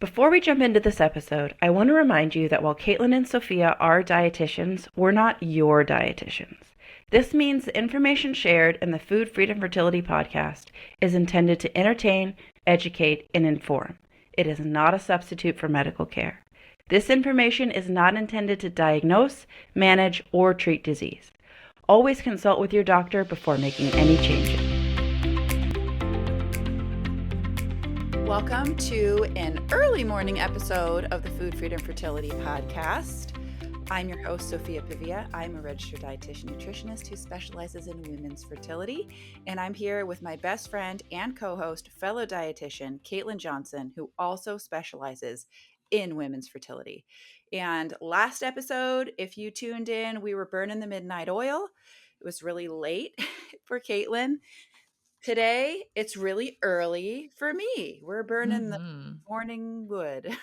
Before we jump into this episode, I want to remind you that while Caitlin and Sophia are dietitians, we're not your dietitians. This means the information shared in the Food Freedom Fertility podcast is intended to entertain, educate, and inform. It is not a substitute for medical care. This information is not intended to diagnose, manage, or treat disease. Always consult with your doctor before making any changes. Welcome to an early morning episode of the Food Freedom Fertility podcast. I'm your host, Sophia Pavia. I'm a registered dietitian nutritionist who specializes in women's fertility. And I'm here with my best friend and co-host, fellow dietitian, Caitlin Johnson, who also specializes in women's fertility. And last episode, if you tuned in, we were burning the midnight oil. It was really late for Caitlin. Today, it's really early for me. We're burning the morning wood. And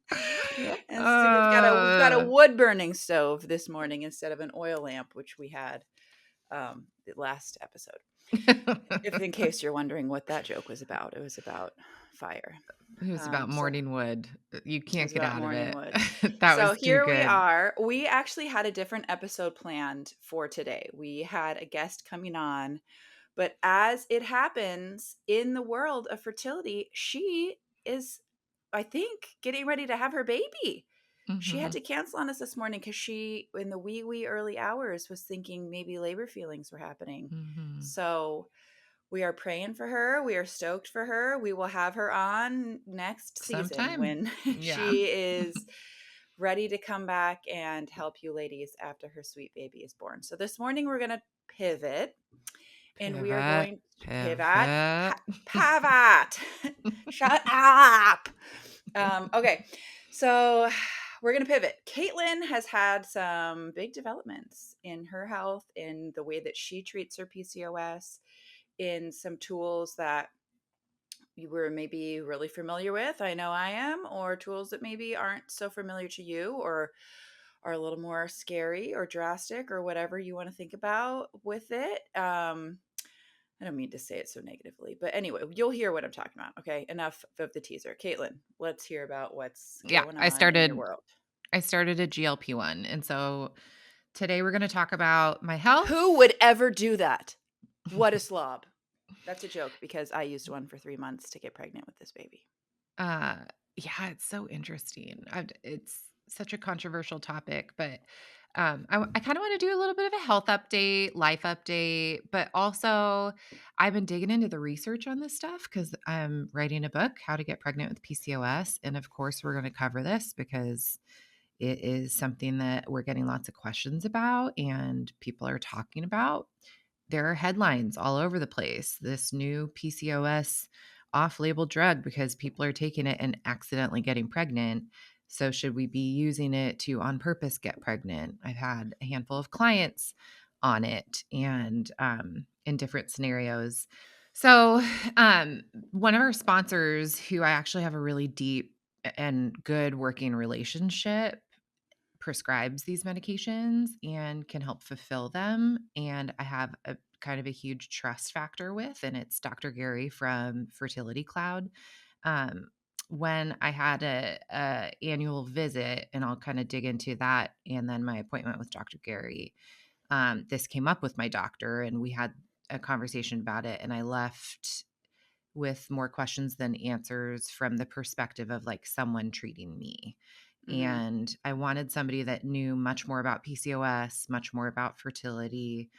so we've got a wood burning stove this morning instead of an oil lamp, which we had the last episode. If in case you're wondering what that joke was about, it was about fire. It was about morning wood. You can't get out of it. That was too good. So here we are. We actually had a different episode planned for today. We had a guest coming on, but as it happens in the world of fertility, she is, I think, getting ready to have her baby. Mm-hmm. She had to cancel on us this morning because she, in the wee early hours, was thinking maybe labor feelings were happening. Mm-hmm. So we are praying for her. We are stoked for her. We will have her on next season when she is ready to come back and help you ladies after her sweet baby is born. So this morning we're going to pivot. And we are going to pivot. Shut up. Okay. So we're going to pivot. Caitlin has had some big developments in her health, in the way that she treats her PCOS, in some tools that you were maybe really familiar with. I know I am, or tools that maybe aren't so familiar to you or are a little more scary or drastic or whatever you want to think about with it. I don't mean to say it so negatively, but anyway, you'll hear what I'm talking about. Okay. Enough of the teaser. Caitlin, let's hear about what's going on in your world. I started a GLP-1. And so today we're going to talk about my health. Who would ever do that? What a slob. That's a joke because I used one for 3 months to get pregnant with this baby. Yeah, it's so interesting. It's such a controversial topic, but I kind of want to do a little bit of a health update, life update, but also I've been digging into the research on this stuff because I'm writing a book, How to Get Pregnant with PCOS. And of course, we're going to cover this because it is something that we're getting lots of questions about and people are talking about. There are headlines all over the place. This new PCOS off-label drug because people are taking it and accidentally getting pregnant. So should we be using it to on purpose get pregnant? I've had a handful of clients on it and in different scenarios. So one of our sponsors who I actually have a really deep and good working relationship prescribes these medications and can help fulfill them. And I have a kind of a huge trust factor with, and it's Dr. Gary from Fertility Cloud. When I had a annual visit, and I'll kind of dig into that, and then my appointment with Dr. Gary, this came up with my doctor, and we had a conversation about it, and I left with more questions than answers from the perspective of like someone treating me. Mm-hmm. And I wanted somebody that knew much more about PCOS, much more about fertility,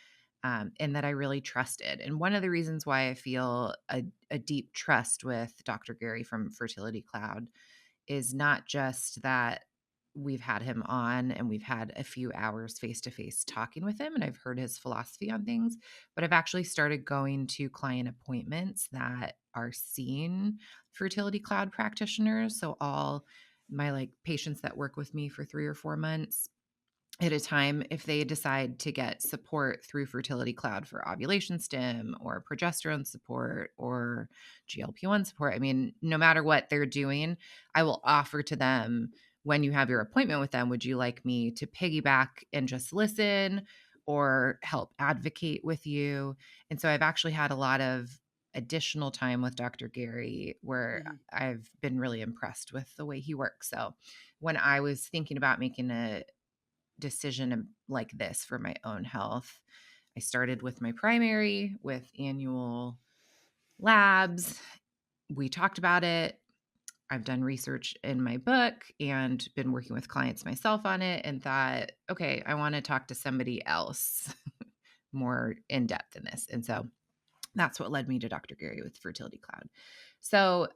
and that I really trusted. And one of the reasons why I feel a deep trust with Dr. Gary from Fertility Cloud is not just that we've had him on and we've had a few hours face-to-face talking with him and I've heard his philosophy on things, but I've actually started going to client appointments that are seeing Fertility Cloud practitioners. So all my like patients that work with me for 3 or 4 months at a time, if they decide to get support through Fertility Cloud for ovulation stim or progesterone support or GLP-1 support, I mean, no matter what they're doing, I will offer to them, when you have your appointment with them, would you like me to piggyback and just listen or help advocate with you? And so I've actually had a lot of additional time with Dr. Gary where Mhm. I've been really impressed with the way he works. So when I was thinking about making a decision like this for my own health, I started with my primary with annual labs. We talked about it. I've done research in my book and been working with clients myself on it and thought, okay, I want to talk to somebody else more in depth in this. And so that's what led me to Dr. Gary with Fertility Cloud. So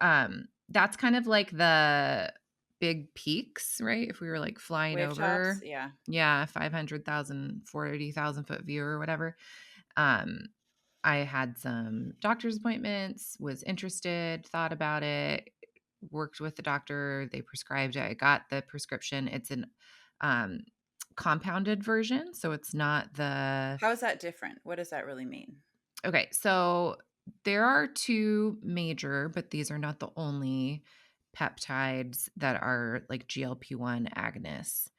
that's kind of like the big peaks, right? If we were like flying Wave tops? over, Yeah. yeah, 500,000, 40,000 foot view or whatever. Um, I had some doctor's appointments, was interested, thought about it, worked with the doctor. They prescribed it. I got the prescription. It's an um, compounded version. So it's not the. How is that different? What does that really mean? Okay. So there are two major, but these are not the only peptides that are like GLP-1 agonists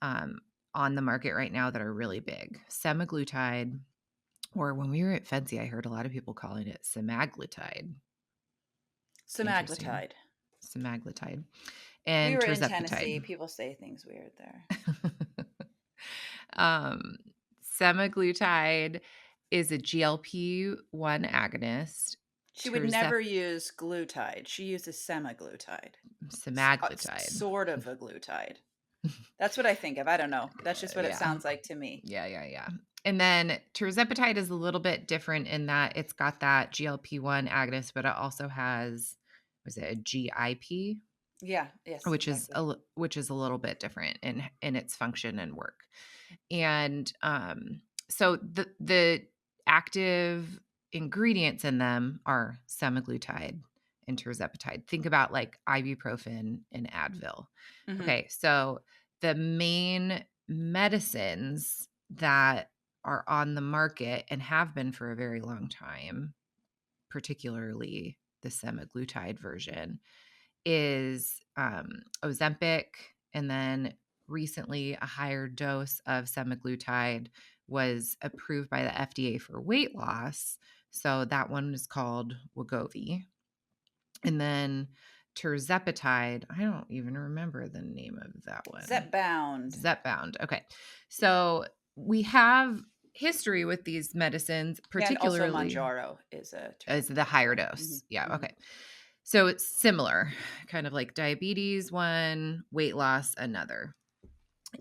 um, on the market right now that are really big. Semaglutide, or when we were at Fancy, I heard a lot of people calling it semaglutide. Interesting. Semaglutide. Semaglutide We and were in Tennessee. tirzepatide. People say things weird there. um, Semaglutide is a GLP-1 agonist. She would Tirzep never use glutide. She uses semaglutide. Semaglutide. Sort of a glutide. That's what I think of. I don't know. That's just what it Yeah. sounds like to me. Yeah. And then tirzepatide is a little bit different in that it's got that GLP-1 agonist, but it also has, was it a GIP? Yeah. Yes, Which is exactly. which is a little bit different in its function and work. And so the active ingredients in them are semaglutide and tirzepatide. Think about like ibuprofen and Advil. Mhm. Okay, so the main medicines that are on the market and have been for a very long time, particularly the semaglutide version, is Ozempic, and then recently a higher dose of semaglutide was approved by the FDA for weight loss. So that one is called Wegovy. And then tirzepatide, I don't even remember the name of that one. Zepbound. Zepbound. Okay. So we have history with these medicines, Yeah, and also particularly Manjaro is a as the tirzepatide as higher well. Mhm, dose. Yeah. mhm. Okay. So it's similar, kind of like diabetes one, weight loss another.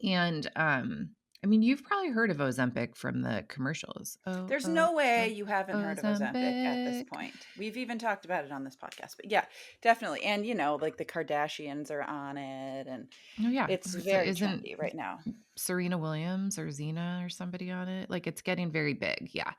And I mean, you've probably heard of Ozempic from the commercials. There's no way Oh, you haven't heard of Ozempic at this Ozempic. point. We've even talked about it on this podcast. But yeah, definitely. And like the Kardashians are on it and Oh yeah. it's So very isn't trendy right now. Serena Williams or Xena or somebody on it? Like it's getting very big. Yeah.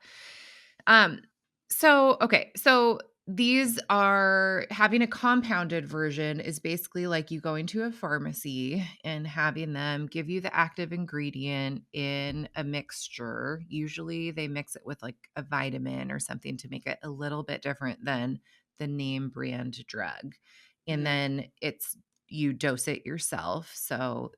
Um, so okay, so these are having a compounded version is basically like you going to a pharmacy and having them give you the active ingredient in a mixture. Usually they mix it with like a vitamin or something to make it a little bit different than the name brand drug. And Mhm. then it's you dose it yourself. So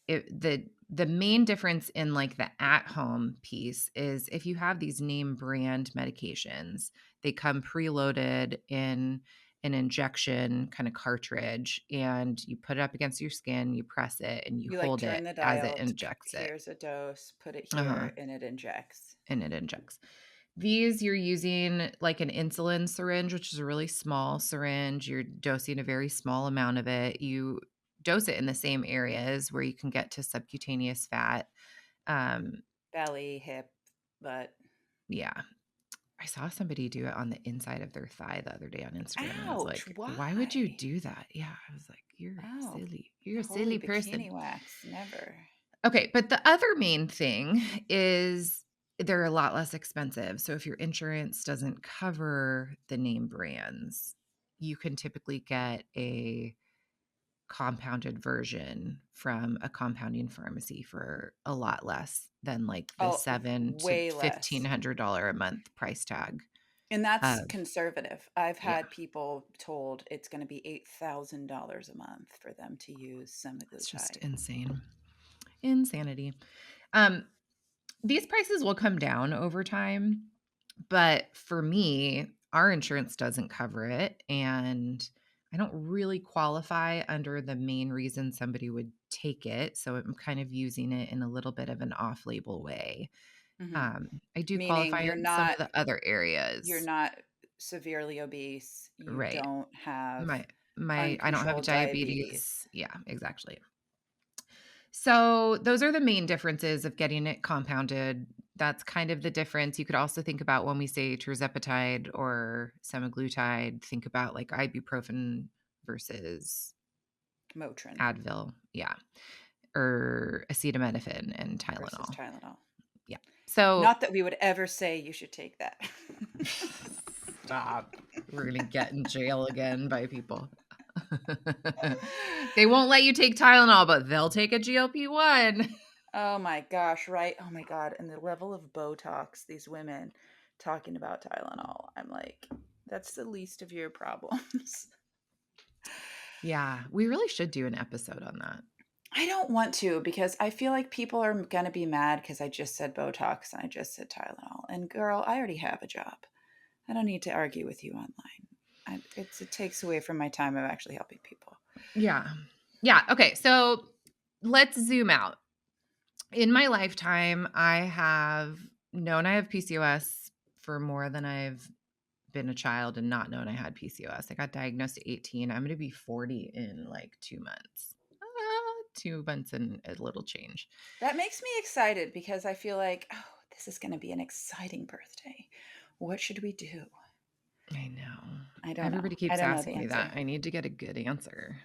the main difference in like the at home piece is if you have these name brand medications, they come preloaded in an injection kind of cartridge and you put it up against your skin, you press it and you You like hold it turn the as it dial. injects it. Here's a dose, put it Uh-huh. here, and it injects. And it injects. These you're using like an insulin syringe, which is a really small syringe. You're dosing a very small amount of it. You dose it in the same areas where you can get to subcutaneous fat. Um, Belly, hip, butt. yeah. I saw somebody do it on the inside of their thigh the other day on Instagram, and I was Ouch, like, "Why would you why? do that?" Yeah, I was like, "You're Oh, silly. You're a holy silly person." bikini wax. Never. Okay, but the other main thing is they're a lot less expensive. So if your insurance doesn't cover the name brands, you can typically get a compounded version from a compounding pharmacy for a lot less than like the Oh, seven to way less. $1,500 a month price tag And that's of conservative. I've yeah, had people told it's going to be $8,000 a month for them to use it's just semaglutide. insane. Insanity. Um, these prices will come down over time. But for me, our insurance doesn't cover it, and I don't really qualify under the main reason somebody would take it, so I'm kind of using it in a little bit of an off-label way. Mhm. I do Meaning qualify in some of the other you're areas. not severely obese, you Right. don't have My I don't have uncontrolled diabetes. diabetes. Yeah, exactly. So, those are the main differences of getting it compounded. That's kind of the difference. You could also think about when we say tirzepatide or semaglutide, think about like ibuprofen versus Motrin Advil. Yeah. Or acetaminophen and versus Tylenol. Tylenol. Yeah. So, Not that we would ever say you should take that. stop. We're going to get in jail again by people. They won't let you take Tylenol, but they'll take a GLP-1. Oh my gosh, right? Oh my god, and the level of Botox these women talking about Tylenol. I'm like, that's the least of your problems. Yeah, we really should do an episode on that. I don't want to because I feel like people are going to be mad because I just said Botox and I just said Tylenol. And girl, I already have a job. I don't need to argue with you online. It takes away from my time of actually helping people. Yeah. Yeah, okay, so let's zoom out. In my lifetime, I have known I have PCOS for more than I've been a child and not known I had PCOS. I got diagnosed at 18. I'm gonna be 40 in, like, 2 months. 2 months and a little change. That makes me excited because I feel like, oh, this is going to be an exciting birthday. What should we do? I know. I don't know. Everybody I keeps don't know the asking me answer. that. I need to get a good answer.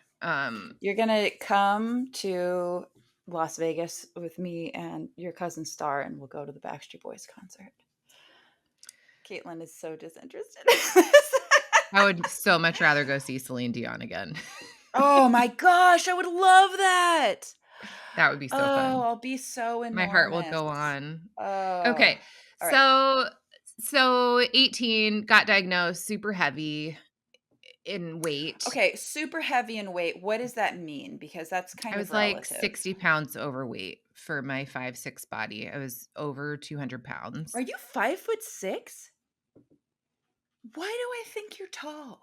You're going to come to Las Vegas with me and your cousin Star, and we'll go to the Backstreet Boys concert. Caitlin is so disinterested in this. I would so much rather go see Celine Dion again. Oh my gosh, I would love that. That would be so Oh, fun. I'll be so My heart will enormous. go on. Oh, Okay. all right. So 18, got diagnosed, super heavy in weight. Okay, super heavy in weight. What does that mean? Because that's I kind of was like relative. 60 pounds overweight for my 5'6" body. I was over 200 Are pounds. you 5'6"? Why do I think you're tall?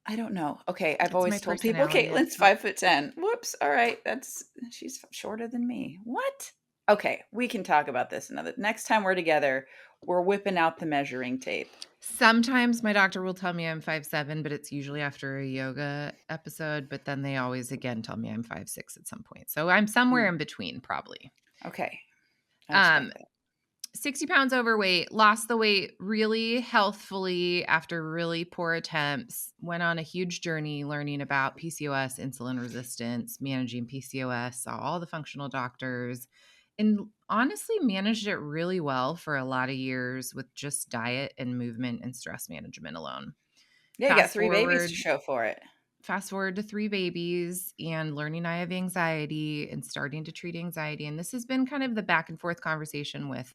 I don't know. Okay, I've It's always my told people personality. Caitlin's 5'10". Whoops. All right, she's shorter than me. What? Okay, we can talk about this another. Next time we're together, we're whipping out the measuring tape. Sometimes my doctor will tell me I'm 5'7", but it's usually after a yoga episode, but then they always again tell me I'm 5'6" at some point. So I'm somewhere Mm, in between probably. okay, I Um, respect that. 60 pounds overweight, lost the weight really healthfully after really poor attempts, went on a huge journey learning about PCOS, insulin resistance, managing PCOS, saw all the functional doctors, and honestly managed it really well for a lot of years with just diet and movement and stress management alone. Yeah, you got Fast 3 babies to forward show for it. fast forward to 3 babies and learning I have anxiety and starting to treat anxiety, and this has been kind of the back and forth conversation with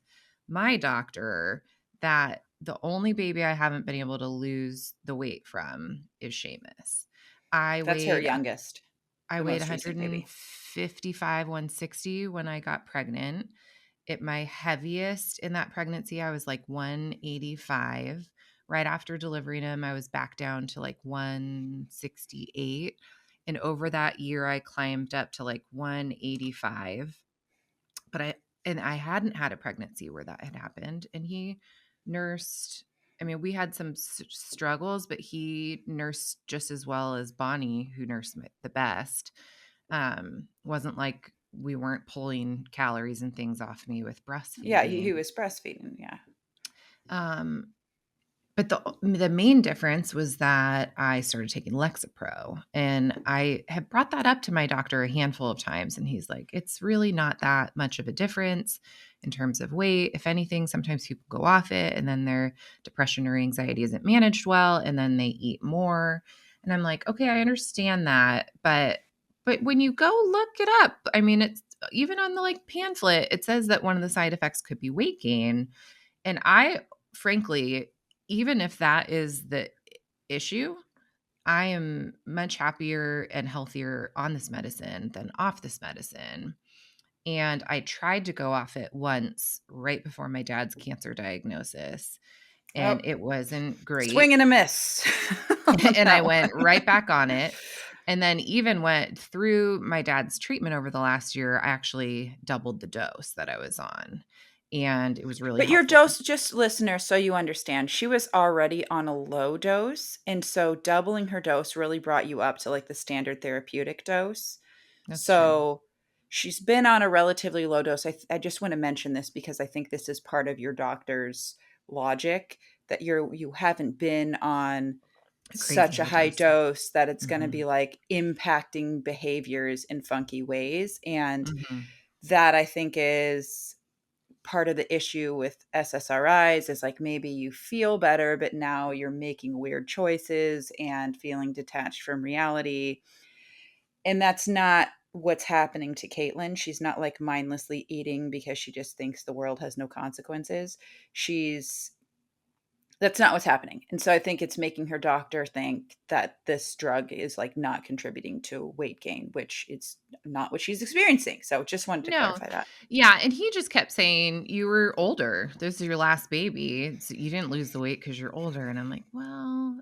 my doctor that the only baby I haven't been able to lose the weight from is Seamus. I That's her weighed youngest, I the weighed most recent baby. 155, 160 when I got pregnant. At my heaviest in that pregnancy, I was like 185. Right after delivering him, I was back down to like 168. And over that year, I climbed up to like 185. But I hadn't had a pregnancy where that had happened. And he nursed. I mean, we had some struggles, but he nursed just as well as Bonnie, who nursed the best. Wasn't like we weren't pulling calories and things off me with Yeah, breastfeeding. he was breastfeeding, yeah. Um, but the main difference was that I started taking Lexapro, and I have brought that up to my doctor a handful of times, and he's like, "It's really not that much of a difference in terms of weight. If anything, sometimes people go off it, and then their depression or anxiety isn't managed well, and then they eat more." And I'm like, "Okay, I understand that, but when you go look it up, I mean, it's even on the like pamphlet, it says that one of the side effects could be weight gain, and I frankly, even if that is the issue, I am much happier and healthier on this medicine than off this medicine. And I tried to go off it once right before my dad's cancer diagnosis, Oh, and it wasn't great. swing and a miss on And I that went right one. back on it, and then even went through my dad's treatment over the last year. I actually doubled the dose that I was on, and it was really But your helpful. dose, just listeners, so you understand, she was already on a low dose, and so doubling her dose really brought you up to, like, the standard therapeutic dose. That's true. So, she's been on a relatively low dose. I just wanna mention this because I think this is part of your doctor's logic, that you haven't been on Crazy such a high high dose. dose that it's gonna be, Mhm. like, impacting behaviors in funky ways, and Mhm. that I think is part of the issue with SSRIs is like maybe you feel better, but now you're making weird choices and feeling detached from reality. And that's not what's happening to Caitlin. She's not like mindlessly eating because she just thinks the world has no consequences. She's That's not what's happening. And so I think it's making her doctor think that this drug is like not contributing to weight gain, which it's not what she's experiencing. So just wanted to No. clarify that. Yeah, and he just kept saying, "You were older. This is your last baby. So you didn't lose the weight because 'cause you're older." And I'm like, "Well,"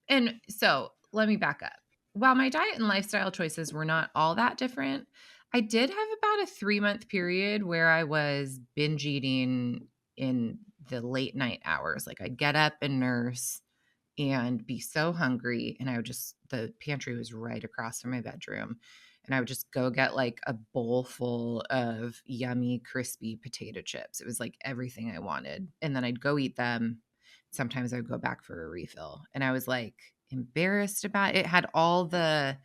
and so let me back up. While my diet and lifestyle choices were not all that different, I did have about a 3-month period where I was binge eating in the late night hours. Like, I'd get up and nurse and be so hungry, and I would just the pantry was right across from my bedroom, and I would just go get, like, a bowl full of yummy, crispy potato chips. It was, like, everything I wanted, and then I'd go eat them. Sometimes I would go back for a refill, and I was, like, embarrassed about it. It had all the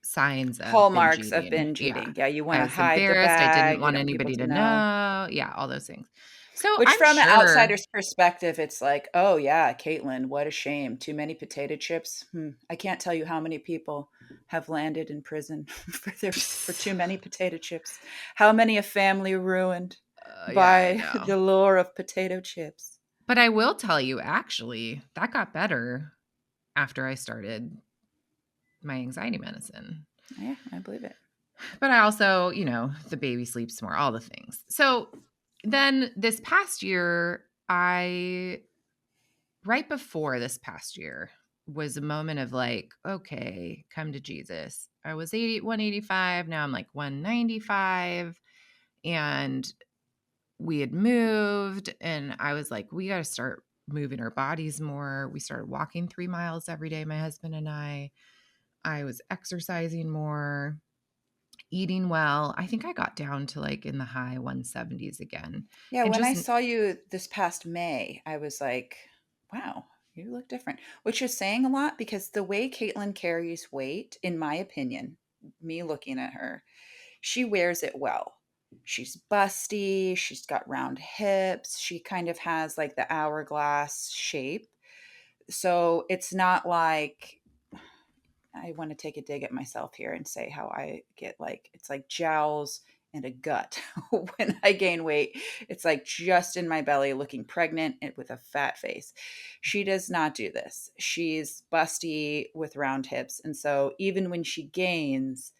signs of binge Hallmarks of eating. binge Yeah. eating. Yeah, you I wanna was hide the embarrassed, I didn't bag, you want don't want people anybody to to know. know. Yeah, all those things. So, Which I'm from an sure outsider's perspective, it's like, "Oh, yeah, Caitlin, what a shame. Too many potato chips? I can't tell you how many people have landed in prison for too many potato chips. How many a family ruined yeah, I by know. the lure of potato chips." But I will tell you, actually, that got better after I started my anxiety medicine. Yeah, I believe it. But I also, the baby sleeps more, all the things. So then this past year, right before this past year, was a moment of like, okay, come to Jesus. I was 185. Now I'm like 195. And we had moved, and I was like, we got to start moving our bodies more. We started walking 3 miles every day, my husband and I. I was exercising more, eating well. I think I got down to like in the high 170s again. Yeah, And when I just saw you this past May, I was like, "Wow, you look different," which is saying a lot because the way Caitlin carries weight, in my opinion, me looking at her, she wears it well. She's busty, she's got round hips, she kind of has, like, the hourglass shape. So, it's not like I wanna take a dig at myself here and say how I get, like it's like jowls and a gut when I gain weight. It's, like, just in my belly looking pregnant and with a fat face. She does not do this. She's busty with round hips, and so even when she gains,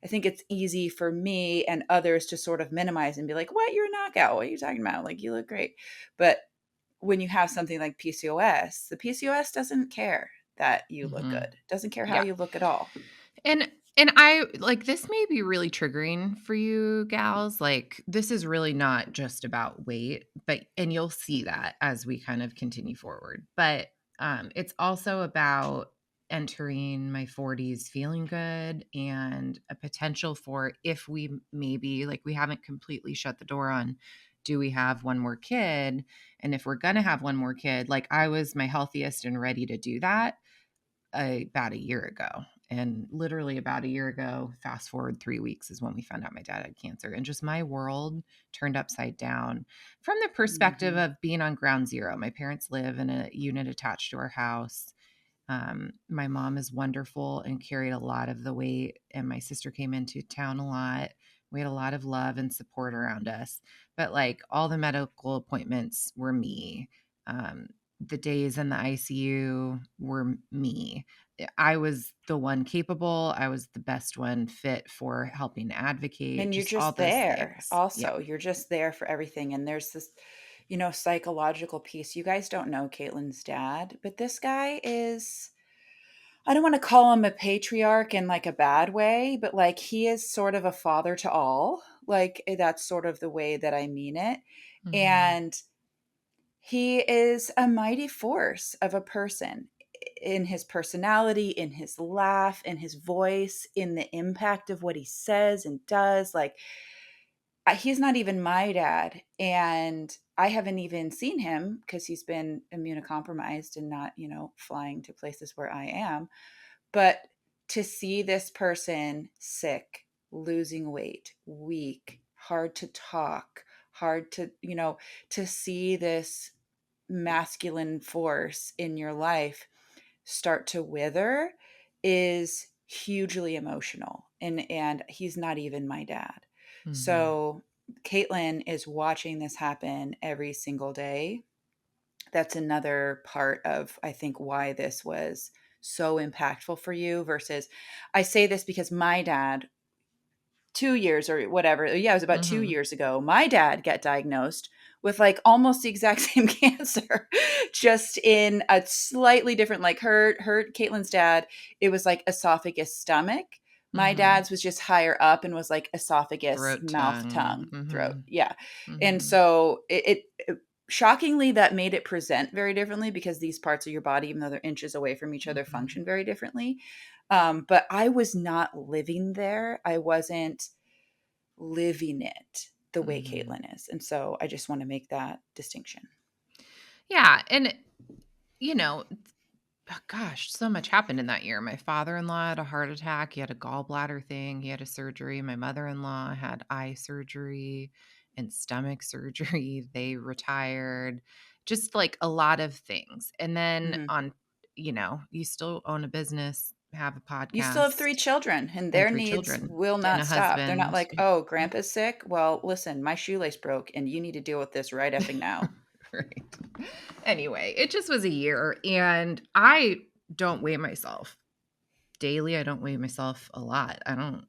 I think it's easy for me and others to sort of minimize and be like, "What? You're a knockout. What are you talking about? Like, you look great." But when you have something like PCOS, the PCOS doesn't care that you look mhm, good. Doesn't care how yeah. you look at all. And I like this may be really triggering for you gals. Like this is really not just about weight, but and you'll see that as we kind of continue forward. But it's also about entering my 40s feeling good and a potential for if we maybe like we haven't completely shut the door on do we have one more kid, and if we're going to have one more kid, like I was my healthiest and ready to do that about a year ago. And literally about a year ago, fast forward 3 weeks is when we found out my dad had cancer. And just my world turned upside down from the perspective Mhm. of being on ground zero. My parents live in a unit attached to our house. My mom is wonderful and carried a lot of the weight, and my sister came into town a lot. We had a lot of love and support around us, but like all the medical appointments were me. Um, the days in the ICU were me. I was the one capable. I was the best one fit for helping advocate, And you're just all just those there things. Yeah. also. You're just there for everything. And there's this, psychological piece. You guys don't know Caitlin's dad, but this guy is, I don't want to call him a patriarch in like a bad way, but like he is sort of a father to all. Like that's sort of the way that I mean it. Mhm. And he is a mighty force of a person in his personality, in his laugh, in his voice, in the impact of what he says and does. Like, he's not even my dad. And I haven't even seen him because he's been immunocompromised and not, flying to places where I am. But to see this person sick, losing weight, weak, hard to talk, hard to, to see this masculine force in your life start to wither is hugely emotional. And he's not even my dad. Mhm. So Caitlin is watching this happen every single day. That's another part of, I think, why this was so impactful for you versus, I say this because my dad 2 years or whatever. Yeah, it was about two Mhm. years ago. My dad got diagnosed with like almost the exact same cancer, just in a slightly different, like her Caitlin's dad, it was like esophagus, stomach. My Mhm. dad's was just higher up and was like esophagus, Throat, mouth, tongue. tongue, throat. Mhm. Yeah. And Mhm. so shockingly, that made it present very differently because these parts of your body, even though they're inches away from each other, Mhm. function very differently. But I was not living there. I wasn't living it the way Mhm. Caitlin is. And so I just want to make that distinction. Yeah, and gosh, so much happened in that year. My father-in-law had a heart attack. He had a gallbladder thing. He had a surgery. My mother-in-law had eye surgery and stomach surgery. They retired. Just like a lot of things. And then Mhm. you still own a business, have a You still have podcast, 3 children, and and their 3 needs children, will and not a stop. They're not husband. like, "Oh, grandpa's sick? Well, listen, my shoelace broke and you need to deal with this right effing now." Right. Anyway, it just was a year, and I don't weigh myself daily. I don't weigh myself a lot. I don't,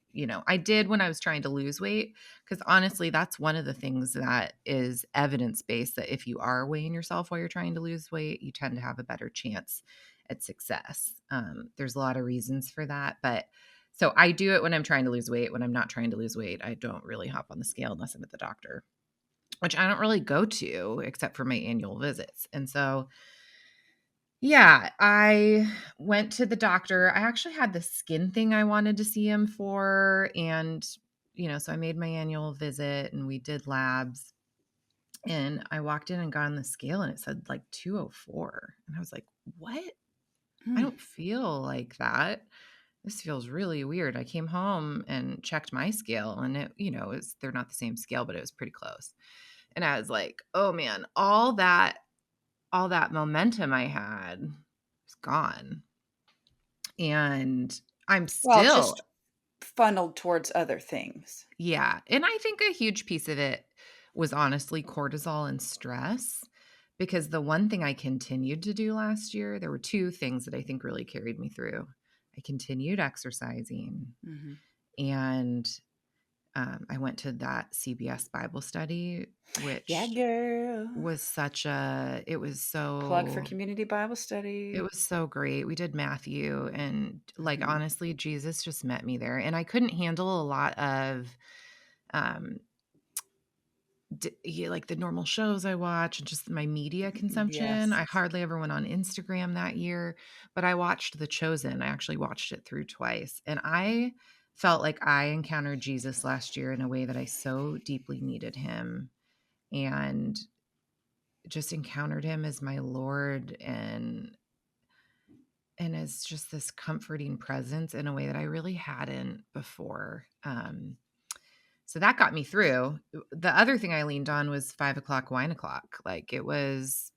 I did when I was trying to lose weight, because honestly, that's one of the things that is evidence based, that if you are weighing yourself while you're trying to lose weight, you tend to have a better chance at success. There's a lot of reasons for that. But so I do it when I'm trying to lose weight. When I'm not trying to lose weight, I don't really hop on the scale unless I'm at the doctor, which I don't really go to except for my annual visits. And so yeah, I went to the doctor. I actually had the skin thing I wanted to see him for. And, so I made my annual visit and we did labs. And I walked in and got on the scale and it said like 204. And I was like, what? I Hmm. don't feel like that. This feels really weird. I came home and checked my scale and they're not the same scale, but it was pretty close. And I was like, oh man, all that momentum I had is gone. And I'm Well, still just funneled towards other things. yeah, and I think a huge piece of it was honestly cortisol and stress, because the one thing I continued to do last year, there were 2 things that I think really carried me through. I continued exercising, Mhm. and, I went to that CBS Bible study, Yeah, which girl. was Plug for community Bible it study. was so great. We did Matthew, and, like, Mhm. honestly, Jesus just met me there, and I couldn't handle a lot of, um, like, the normal shows I watch and just my media consumption. Yes. I hardly ever went on Instagram that year, but I watched The Chosen. I actually watched it through twice, and I felt like I encountered Jesus last year in a way that I so deeply needed him, and just encountered him as my Lord, and as just this comforting presence in a way that I really hadn't before. So that got me through. The other thing I leaned on was 5 o'clock wine o'clock. Like, it was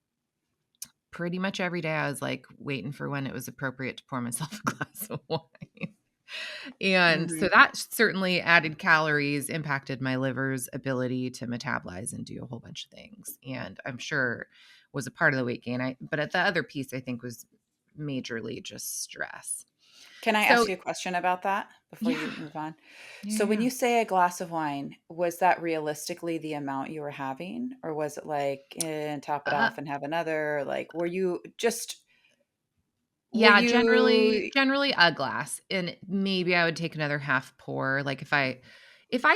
pretty much every day I was like waiting for when it was appropriate to pour myself a glass of wine. And so Mhm. that certainly added calories, impacted my liver's ability to metabolize and do a whole bunch of things. And I'm sure was a part of the weight gain. But at the other piece, I think was majorly just stress. Can I So ask you a question about that before yeah, you move on? yeah, So when yeah. you say a glass of wine, was that realistically the amount you were having, or was it like, top it Uh, off and have another? Like, were yeah, generally you generally a glass, and maybe I would take another half pour. Like if I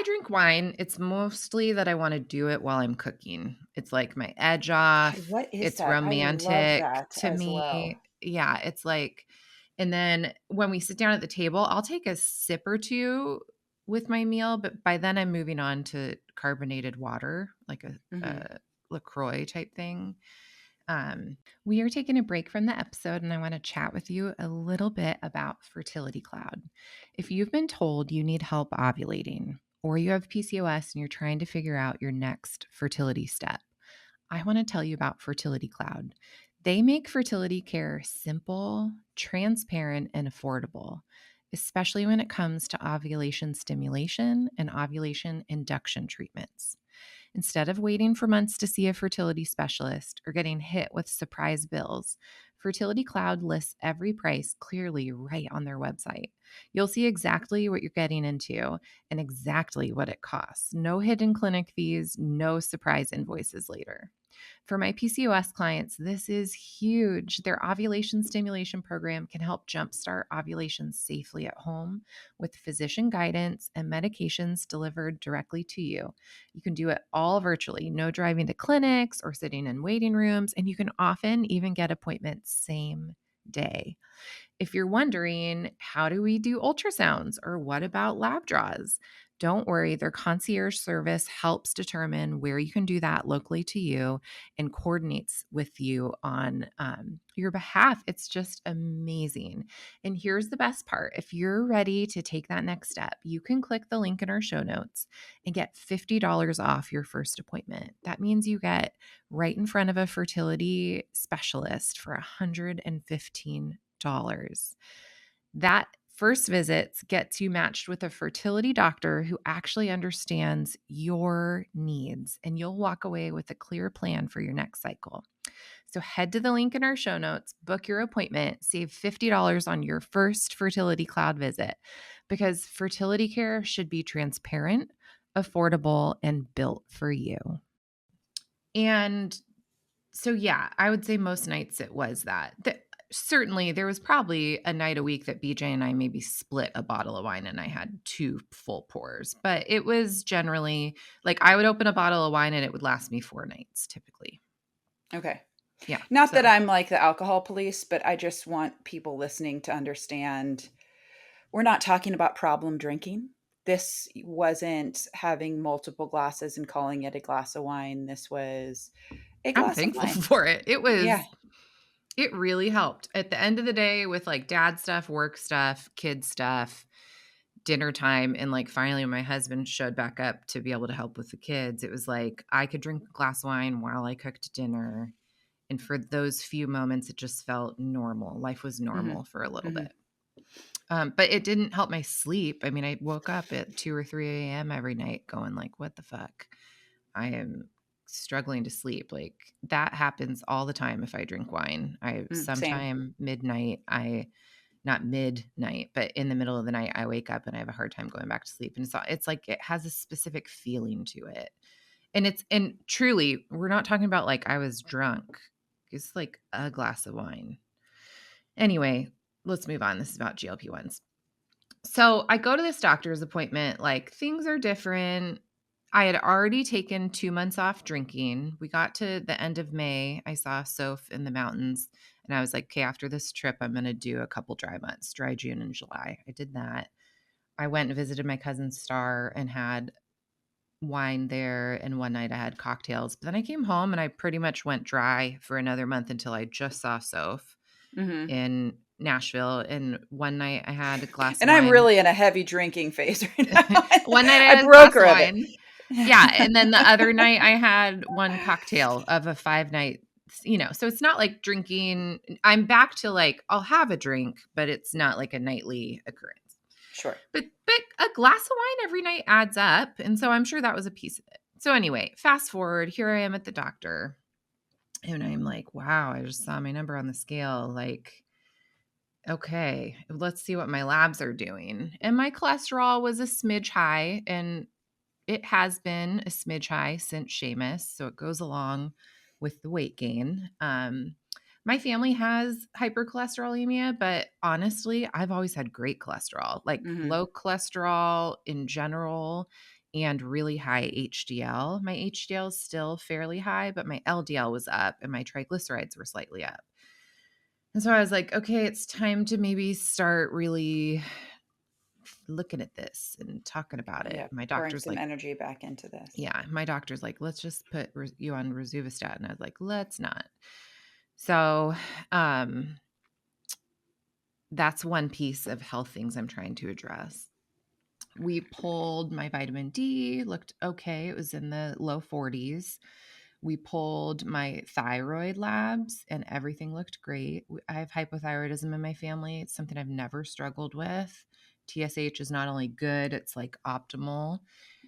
drink wine, it's mostly that I want to do it while I'm cooking. It's like my edge God, off. what is It's that? I love romantic that to as well. me. Yeah, it's like, and then when we sit down at the table, I'll take a sip or two with my meal, but by then I'm moving on to carbonated water, like Mhm. a LaCroix type thing. We are taking a break from the episode, and I want to chat with you a little bit about Fertility Cloud. If you've been told you need help ovulating, or you have PCOS and you're trying to figure out your next fertility step, I want to tell you about Fertility Cloud. They make fertility care simple, transparent, and affordable, especially when it comes to ovulation stimulation and ovulation induction treatments. Instead of waiting for months to see a fertility specialist or getting hit with surprise bills, Fertility Cloud lists every price clearly right on their website. You'll see exactly what you're getting into and exactly what it costs. No hidden clinic fees, no surprise invoices later. For my PCOS clients, this is huge. Their ovulation stimulation program can help jumpstart ovulation safely at home with physician guidance and medications delivered directly to you. You can do it all virtually, no driving to clinics or sitting in waiting rooms, and you can often even get appointments same day. If you're wondering, how do we do ultrasounds or what about lab draws? Don't worry, their concierge service helps determine where you can do that locally to you and coordinates with you on your behalf. It's just amazing. And here's the best part: if you're ready to take that next step, you can click the link in our show notes and get $50 off your first appointment. That means you get right in front of a fertility specialist for $115. That first visits gets you matched with a fertility doctor who actually understands your needs, and you'll walk away with a clear plan for your next cycle. So head to the link in our show notes, book your appointment, save $50 on your first Fertility Cloud visit, because fertility care should be transparent, affordable, and built for you. And so, yeah, I would say most nights it was that. Certainly, there was probably a night a week that BJ and I maybe split a bottle of wine and I had two full pours. But it was generally like I would open a bottle of wine and it would last me 4 nights typically. Okay. Yeah. Not that So I'm like the alcohol police, but I just want people listening to understand we're not talking about problem drinking. This wasn't having multiple glasses and calling it a glass of wine. This was a I'm glass of thankful wine. for it. Yeah. It really helped at the end of the day with like dad stuff, work stuff, kid stuff, dinner time. And like finally, when my husband showed back up to be able to help with the kids, it was like I could drink a glass of wine while I cooked dinner. And for those few moments, it just felt normal. Life was Mhm. normal for a little Mhm. bit. But it didn't help my sleep. I mean, I woke up at 2 or 3 a.m. every night going like, what the fuck? I am struggling to sleep. Like that happens all the time if I drink wine. I Same. sometime midnight, I not midnight, but in the middle of the night, I wake up and I have a hard time going back to sleep. And it's like it has a specific feeling to it. And truly, we're not talking about like I was drunk. It's like a glass of wine. Anyway, let's move on. This is about GLP-1s. So I go to this doctor's appointment, like things are different. I had already taken 2 months off drinking. We got to the end of May. I saw Soph in the mountains and I was like, okay, after this trip, I'm going to do a couple dry months, dry June and July. I did that. I went and visited my cousin Star and had wine there. And one night I had cocktails. But then I came home and I pretty much went dry for another month until I just saw Soph Mhm. in Nashville. And one night I had a glass of And I'm wine. really in a heavy drinking phase right now. One night I I had a glass of broker of it. wine. Yeah, and then the other night I had one cocktail of a 5 night, so it's not like drinking. I'm back to like I'll have a drink, but it's not like a nightly occurrence. Sure. But a glass of wine every night adds up, and so I'm sure that was a piece of it. So anyway, fast forward, here I am at the doctor. And I'm like, wow, I just saw my number on the scale. Like, okay, let's see what my labs are doing. And my cholesterol was a smidge high, and it has been a smidge high since Seamus. So it goes along with the weight gain. My family has hypercholesterolemia, but honestly, I've always had great cholesterol, like Mhm. low cholesterol in general and really high HDL. My HDL is still fairly high, but my LDL was up and my triglycerides were slightly up. And so I was like, okay, it's time to maybe start really looking at this and talking about it. Yeah, My pouring doctor's some like, energy back into this. yeah, my doctor's like, let's just put you on rosuvastatin. And I was like, let's not. So, um, that's one piece of health things I'm trying to address. We pulled my vitamin D, looked okay. It was in the low 40s. We pulled my thyroid labs and everything looked great. I have hypothyroidism in my family. It's something I've never struggled with. TSH is not only good, it's like optimal.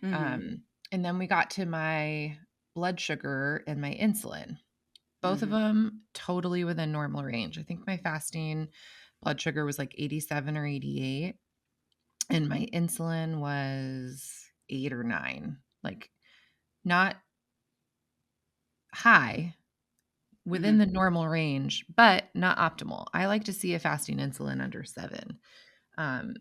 Mhm. And then we got to my blood sugar and my insulin. Both of Mhm. them totally within normal range. I think my fasting blood sugar was like 87 or 88, and my insulin was 8 or 9. Like, not high, within Mhm. the normal range, but not optimal. I like to see a fasting insulin under 7. Um,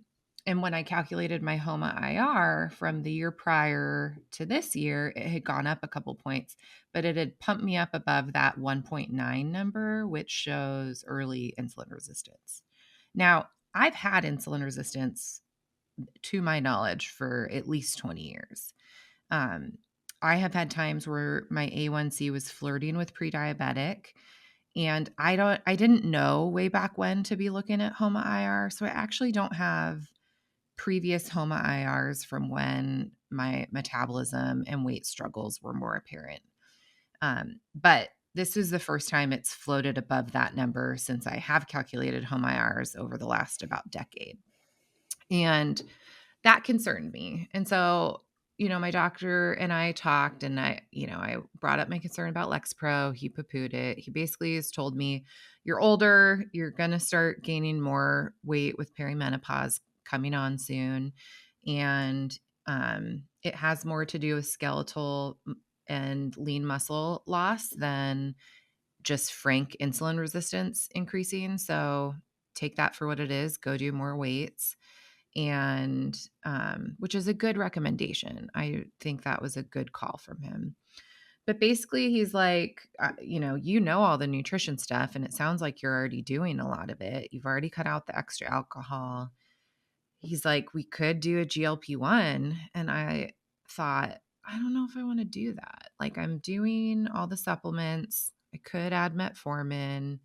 and when I calculated my HOMA IR from the year prior to this year, it had gone up a couple points, but it had pumped me up above that 1.9 number, which shows early insulin resistance. Now, I've had insulin resistance, to my knowledge, for at least 20 years. Um, I have had times where my A1C was flirting with pre-diabetic, and I didn't know way back when to be looking at HOMA IR, so I actually don't have previous HOMA IRs from when my metabolism and weight struggles were more apparent. But this is the first time it's floated above that number since I have calculated HOMA IRs over the last about decade. And that concerned me. And so, my doctor and I talked, and I brought up my concern about Lexapro. He poo-pooed it. He basically has told me, you're older, you're going to start gaining more weight with perimenopause coming on soon. And it has more to do with skeletal and lean muscle loss than just frank insulin resistance increasing. So take that for what it is, go do more weights, and which is a good recommendation. I think that was a good call from him. But basically, he's like, all the nutrition stuff, and it sounds like you're already doing a lot of it. You've already cut out the extra alcohol. He's like, we could do a GLP-1. And I thought, I don't know if I want to do that. Like, I'm doing all the supplements. I could add metformin.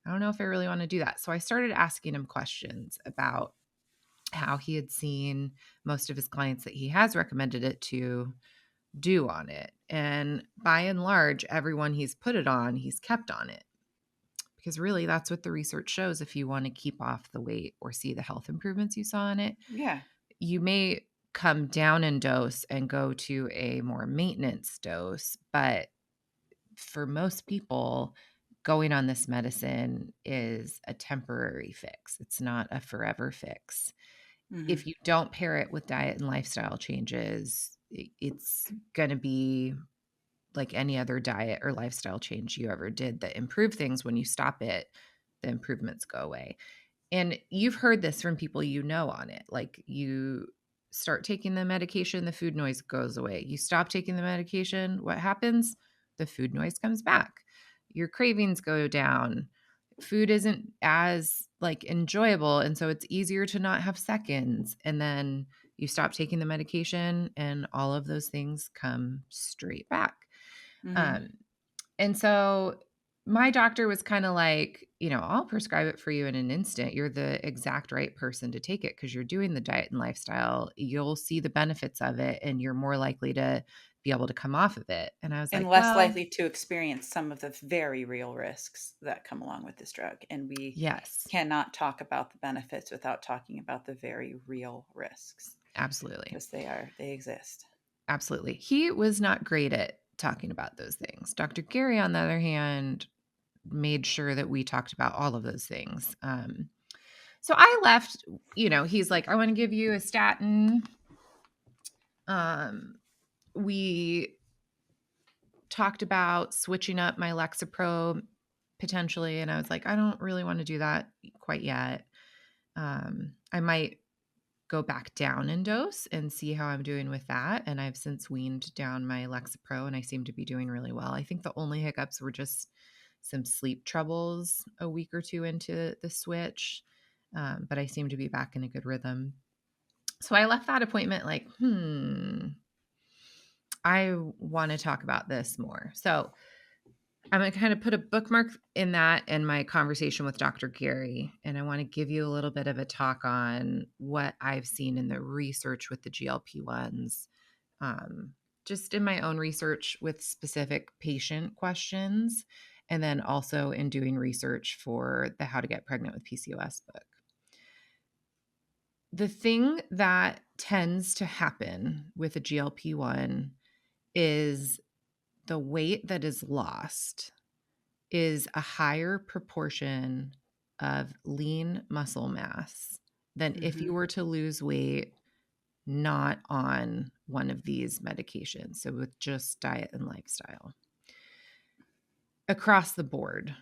I don't know if I really want to do that. So I started asking him questions about how he had seen most of his clients that he has recommended it to do on it. And by and large, everyone he's put it on, he's kept on it. Because really, that's what the research shows. If you want to keep off the weight or see the health improvements you saw in it, Yeah. you may come down in dose and go to a more maintenance dose. But for most people, going on this medicine is a temporary fix, it's not a forever fix. Mhm. If you don't pair it with diet and lifestyle changes, it's going to be like any other diet or lifestyle change you ever did that improve things. When you stop it, the improvements go away. And you've heard this from people on it. Like, you start taking the medication, the food noise goes away. You stop taking the medication, what happens? The food noise comes back. Your cravings go down. Food isn't as like enjoyable, and so it's easier to not have seconds. And then you stop taking the medication and all of those things come straight back. Mhm. Um, and so my doctor was kind of like, I'll prescribe it for you in an instant. You're the exact right person to take it because you're doing the diet and lifestyle. You'll see the benefits of it and you're more likely to be able to come off of it. And I was And like, less well, likely to experience some of the very real risks that come along with this drug, and we yes, cannot talk about the benefits without talking about the very real risks absolutely. because they exist. Absolutely. He was not great at talking about those things. Dr. Gary, on the other hand, made sure that we talked about all of those things. So I left, he's like, I want to give you a statin. Um, we talked about switching up my Lexapro potentially. And I was like, I don't really want to do that quite yet. I might go back down in dose and see how I'm doing with that. And I've since weaned down my Lexapro and I seem to be doing really well. I think the only hiccups were just some sleep troubles a week or two into the switch. But I seem to be back in a good rhythm. So I left that appointment like, I want to talk about this more. So I'm going to kind of put a bookmark in that in my conversation with Dr. Gary. And I want to give you a little bit of a talk on what I've seen in the research with the GLP-1s, just in my own research with specific patient questions, and then also in doing research for the How to Get Pregnant with PCOS book. The thing that tends to happen with a GLP-1 is the weight that is lost is a higher proportion of lean muscle mass than if you Mhm. were to lose weight not on one of these medications. So with just diet and lifestyle across the board.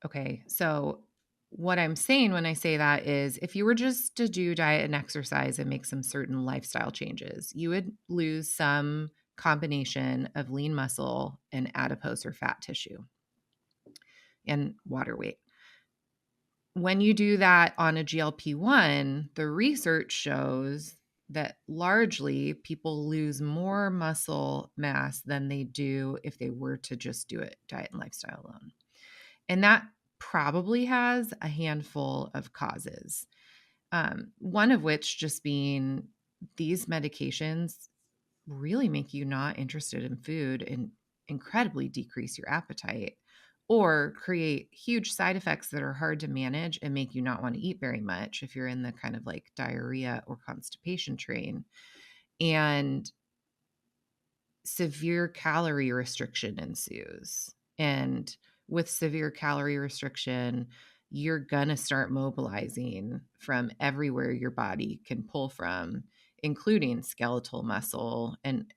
Okay. So what I'm saying when I say that is if you were just to do diet and exercise and make some certain lifestyle changes, you would lose some combination of lean muscle and adipose or fat tissue and water weight. When you do that on a GLP-1, the research shows that largely people lose more muscle mass than they do if they were to just do it diet and lifestyle alone. And that probably has a handful of causes. One of which just being these medications really make you not interested in food and incredibly decrease your appetite or create huge side effects that are hard to manage and make you not want to eat very much if you're in the kind of like diarrhea or constipation train. And severe calorie restriction ensues. And with severe calorie restriction, you're going to start mobilizing from everywhere your body can pull from, including skeletal muscle. And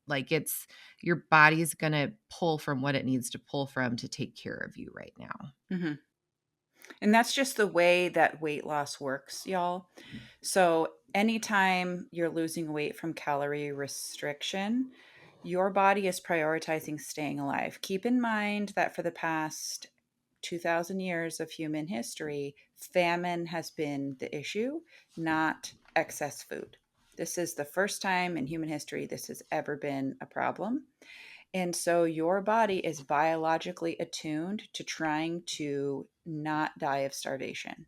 like it's your body's going to pull from what it needs to pull from to take care of you right now. Mhm. And that's just the way that weight loss works, y'all. So, anytime you're losing weight from calorie restriction, your body is prioritizing staying alive. Keep in mind that for the past 2,000 years of human history, famine has been the issue, not excess food. This is the first time in human history this has ever been a problem. And so your body is biologically attuned to trying to not die of starvation.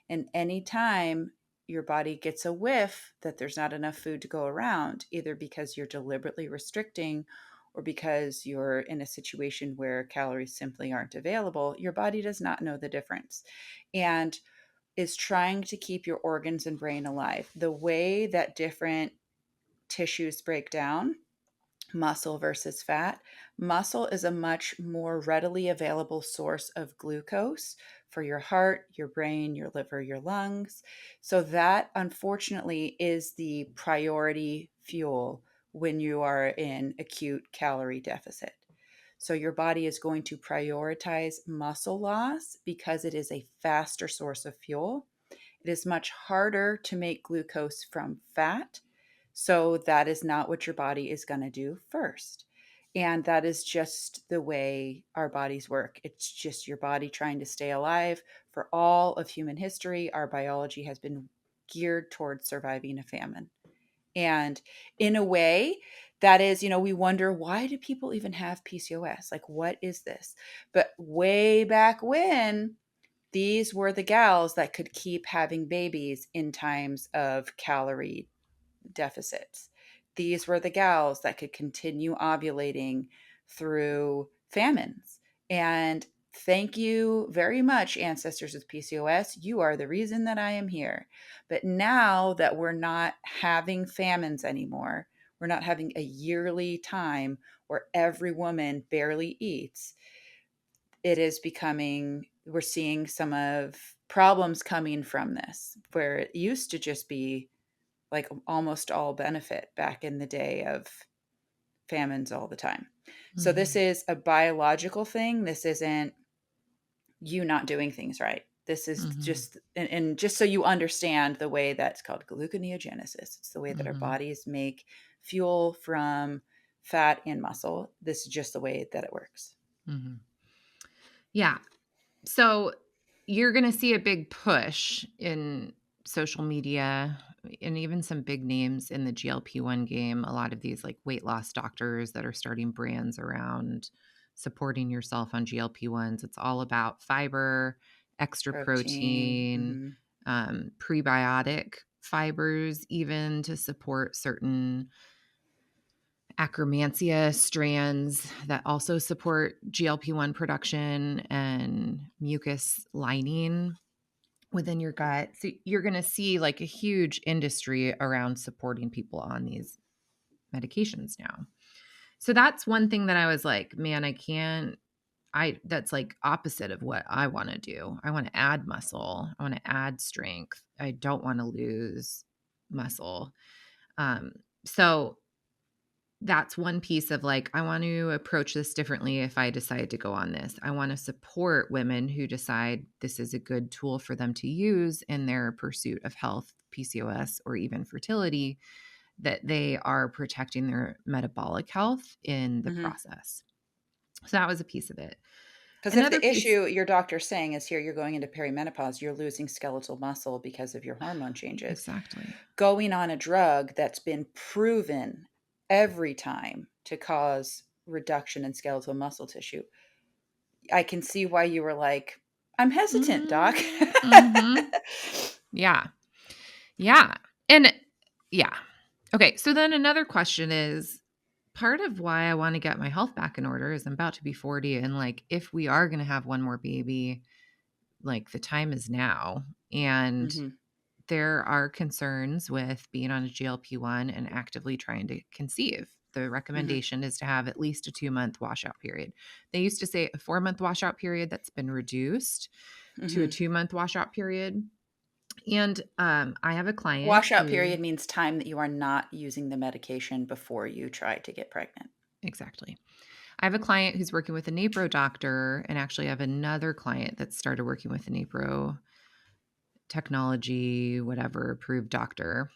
And anytime your body gets a whiff that there's not enough food to go around, either because you're deliberately restricting or because you're in a situation where calories simply aren't available, your body does not know the difference and is trying to keep your organs and brain alive. The way that different tissues break down, muscle versus fat. Muscle is a much more readily available source of glucose for your heart, your brain, your liver, your lungs. So, that unfortunately is the priority fuel when you are in acute calorie deficit. So, your body is going to prioritize muscle loss because it is a faster source of fuel. It is much harder to make glucose from fat. So that is not what your body is going to do first. And that is just the way our bodies work. It's just your body trying to stay alive. For all of human history, our biology has been geared towards surviving a famine. And in a way, that is, we wonder, why do people even have PCOS? Like, what is this? But way back when, these were the gals that could keep having babies in times of calorie deficits. These were the gals that could continue ovulating through famines. And thank you very much, ancestors with PCOS. You are the reason that I am here. But now that we're not having famines anymore, We're not having a yearly time where every woman barely eats. It is becoming, we're seeing some of problems coming from this, where it used to just be like almost all benefit back in the day of famines all the time. So this Mhm. is a biological thing. This isn't you not doing things right. This is Mhm. just, and just so you understand the way that's called gluconeogenesis. It's the way that our Mhm. bodies make fuel from fat and muscle. This is just the way that it works. Mhm. Yeah. So you're going to see a big push in social media and even some big names in the GLP-1 game. A lot of these like weight loss doctors that are starting brands around supporting yourself on GLP-1s. It's all about fiber, extra Protein. protein, prebiotic fibers, even to support certain Akkermansia strands that also support GLP-1 production and mucus lining within your gut. So you're going to see like a huge industry around supporting people on these medications now. So that's one thing that I was like, man, that's like opposite of what I want to do. I want to add muscle. I want to add strength. I don't want to lose muscle. Um, so that's one piece of like, I want to approach this differently if I decide to go on this. I want to support women who decide this is a good tool for them to use in their pursuit of health, PCOS, or even fertility, that they are protecting their metabolic health in the Mm-hmm. process. So that was a piece of it. Because if Another the piece, issue your doctor's saying is here, you're going into perimenopause, you're losing skeletal muscle because of your hormone changes. exactly. Going on a drug that's been proven every time to cause reduction in skeletal muscle tissue, I can see why you were like, I'm hesitant, doc. Mm-hmm. Yeah. Yeah. And yeah. Okay. So then another question is, part of why I want to get my health back in order is I'm about to be 40. And like, if we are going to have one more baby, like the time is now. And Hmm. there are concerns with being on a GLP-1 and actively trying to conceive. The Hmm. recommendation is to have at least a 2-month washout period. They used to say a 4-month washout period that's been reduced to a Hmm. 2-month washout period. And I have a client Washout who, period means time that you are not using the medication before you try to get pregnant. exactly. I have a client who's working with a NAPRO doctor, and actually I have another client that started working with a NAPRO technology, whatever, approved doctor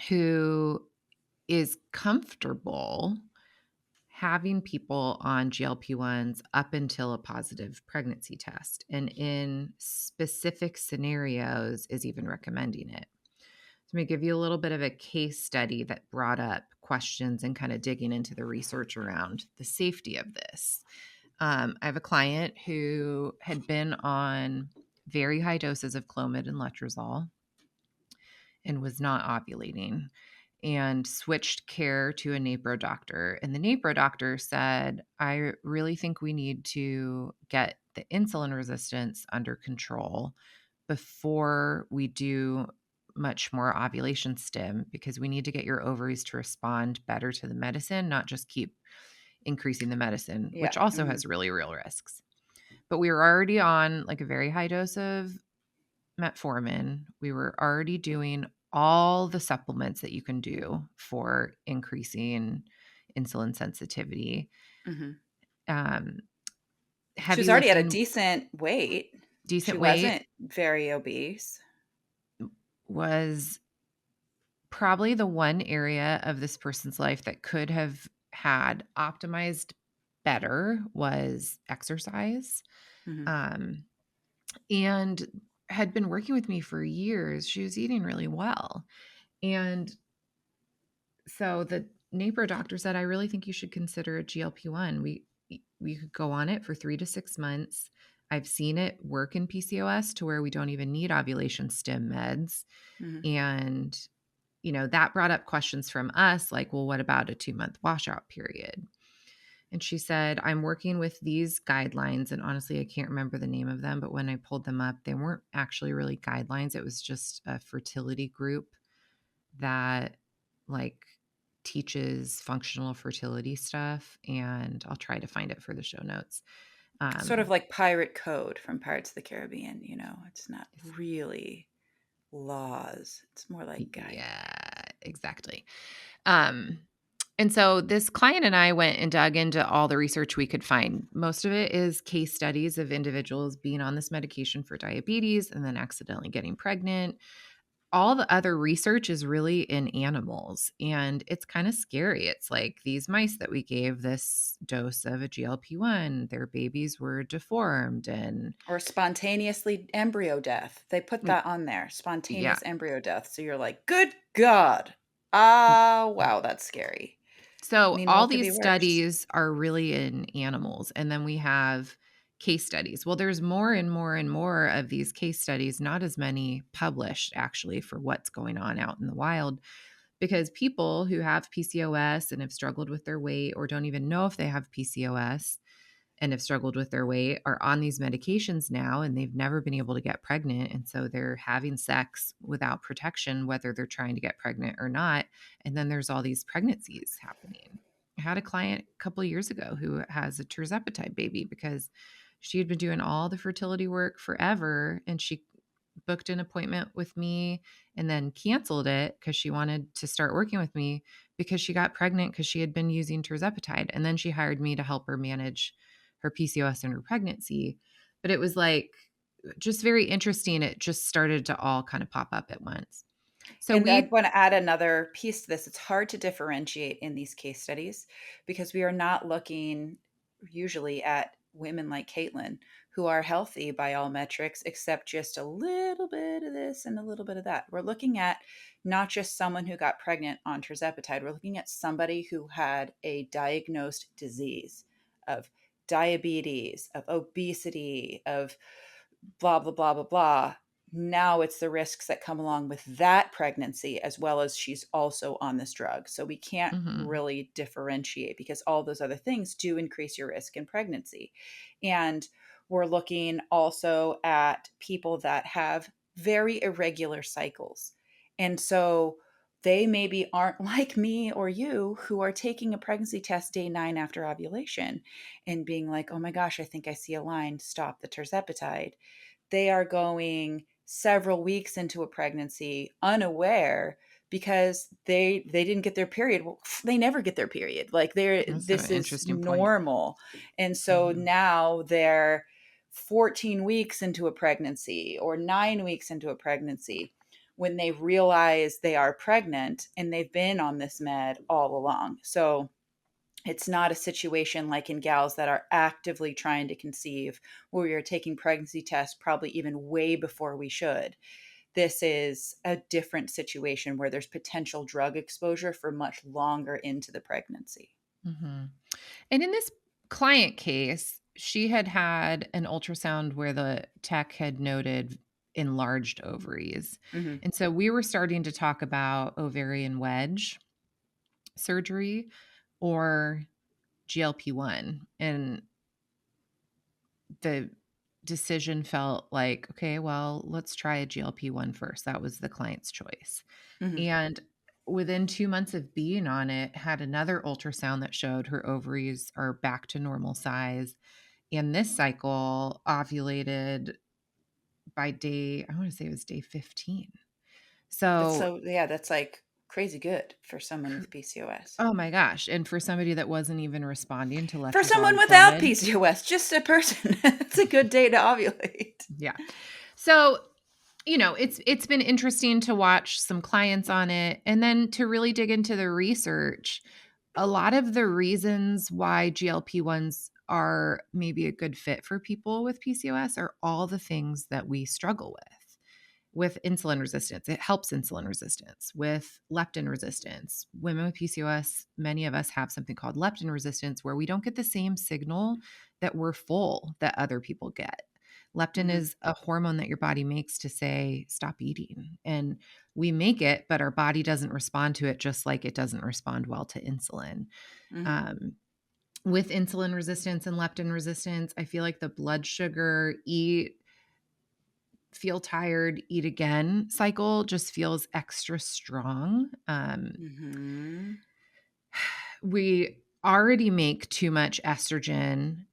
who is comfortable having people on GLP-1s up until a positive pregnancy test. And in specific scenarios is even recommending it. So I'm going to give you a little bit of a case study that brought up questions and kind of digging into the research around the safety of this. I have a client who had been on very high doses of Clomid and Letrozole and was not ovulating and switched care to a NAPRO doctor. And the NAPRO doctor said, I really think we need to get the insulin resistance under control before we do much more ovulation stim, because we need to get your ovaries to respond better to the medicine, not just keep increasing the medicine, Yeah. which also Hmm. has really real risks. But we were already on like a very high dose of metformin. We were already doing all the supplements that you can do for increasing insulin sensitivity. Hmm. Um, She was heavy already at a lifting, decent weight. She decent weight wasn't very obese. was probably the one area of this person's life that could have had optimized better was exercise. Hmm. Um, and had been working with me for years. She was eating really well. And so the NAPRO doctor said, I really think you should consider a GLP-1. We could go on it for 3 to 6 months. I've seen it work in PCOS to where we don't even need ovulation stim meds. Hmm. And, that brought up questions from us like, well, what about a 2-month washout period? And she said, I'm working with these guidelines. And honestly, I can't remember the name of them, but when I pulled them up, they weren't actually really guidelines. It was just a fertility group that like teaches functional fertility stuff, and I'll try to find it for the show notes. Sort of Um, like Pirate Code from Pirates of the Caribbean, it's not really laws. It's more like yeah, guidelines. exactly. Um, and so this client and I went and dug into all the research we could find. Most of it is case studies of individuals being on this medication for diabetes and then accidentally getting pregnant. All the other research is really in animals, and it's kind of scary. It's like these mice that we gave this dose of a GLP-1, their babies were deformed and Or spontaneously embryo death. They put mm, that on there, yeah. spontaneous embryo death. So you're like, good God. Ah, wow, that's scary. So Meanwhile, all it could these be worse. studies are really in animals, and then we have case studies. Well, there's more and more and more of these case studies, not as many published actually for what's going on out in the wild, because people who have PCOS and have struggled with their weight or don't even know if they have PCOS and have struggled with their weight are on these medications now, and they've never been able to get pregnant, and so they're having sex without protection whether they're trying to get pregnant or not, and then there's all these pregnancies happening. I had a client a couple of years ago who has a terzepatide baby because she had been doing all the fertility work forever, and she booked an appointment with me and then canceled it because she wanted to start working with me because she got pregnant because she had been using tirzepatide, and then she hired me to help her manage her PCOS and her pregnancy. But it was like just very interesting. It just started to all kind of pop up at once. So And I we want to add another piece to this. It's hard to differentiate in these case studies because we are not looking usually at women like Caitlin who are healthy by all metrics, except just a little bit of this and a little bit of that. We're looking at not just someone who got pregnant on tirzepatide, we're looking at somebody who had a diagnosed disease of diabetes, of obesity, of blah, blah, blah, blah, blah. Now it's the risks that come along with that pregnancy, as well as she's also on this drug. So we can't mhm, really differentiate because all those other things do increase your risk in pregnancy. And we're looking also at people that have very irregular cycles. And so they maybe aren't like me or you who are taking a pregnancy test day 9 after ovulation and being like, oh my gosh, I think I see a line, stop the tirzepatide. They are going several weeks into a pregnancy unaware because they didn't get their period. Well, they never get their period. Like they're that's an this is interesting point. normal. And so Mhm, now they're 14 weeks into a pregnancy or 9 weeks into a pregnancy when they realize they are pregnant and they've been on this med all along. So it's not a situation like in gals that are actively trying to conceive, where we are taking pregnancy tests probably even way before we should. This is a different situation where there's potential drug exposure for much longer into the pregnancy. mhm. And in this client case, she had had an ultrasound where the tech had noted enlarged ovaries. Hmm. And so we were starting to talk about ovarian wedge surgery or GLP-1. And the decision felt like, okay, well, let's try a GLP-1 first. That was the client's choice. Hmm. And within 2 months of being on it, had another ultrasound that showed her ovaries are back to normal size. And this cycle ovulated by day, I want to say it was day 15. That's So, so, yeah, that's like crazy good for someone cr- with PCOS. oh my gosh. And for somebody that wasn't even responding to For someone letrozole without med. PCOS, just a person, it's a good day to ovulate. Yeah. So, it's been interesting to watch some clients on it and then to really dig into the research. A lot of the reasons why GLP-1s are maybe a good fit for people with PCOS are all the things that we struggle with. With insulin resistance, it helps insulin resistance. With leptin resistance, women with PCOS, many of us have something called leptin resistance where we don't get the same signal that we're full that other people get. Leptin Hmm. is a hormone that your body makes to say, stop eating. And we make it, but our body doesn't respond to it just like it doesn't respond well to insulin. Hmm. Um, with insulin resistance and leptin resistance, I feel like the blood sugar, eat, feel tired, eat again cycle just feels extra strong. Hmm. We already make too much estrogen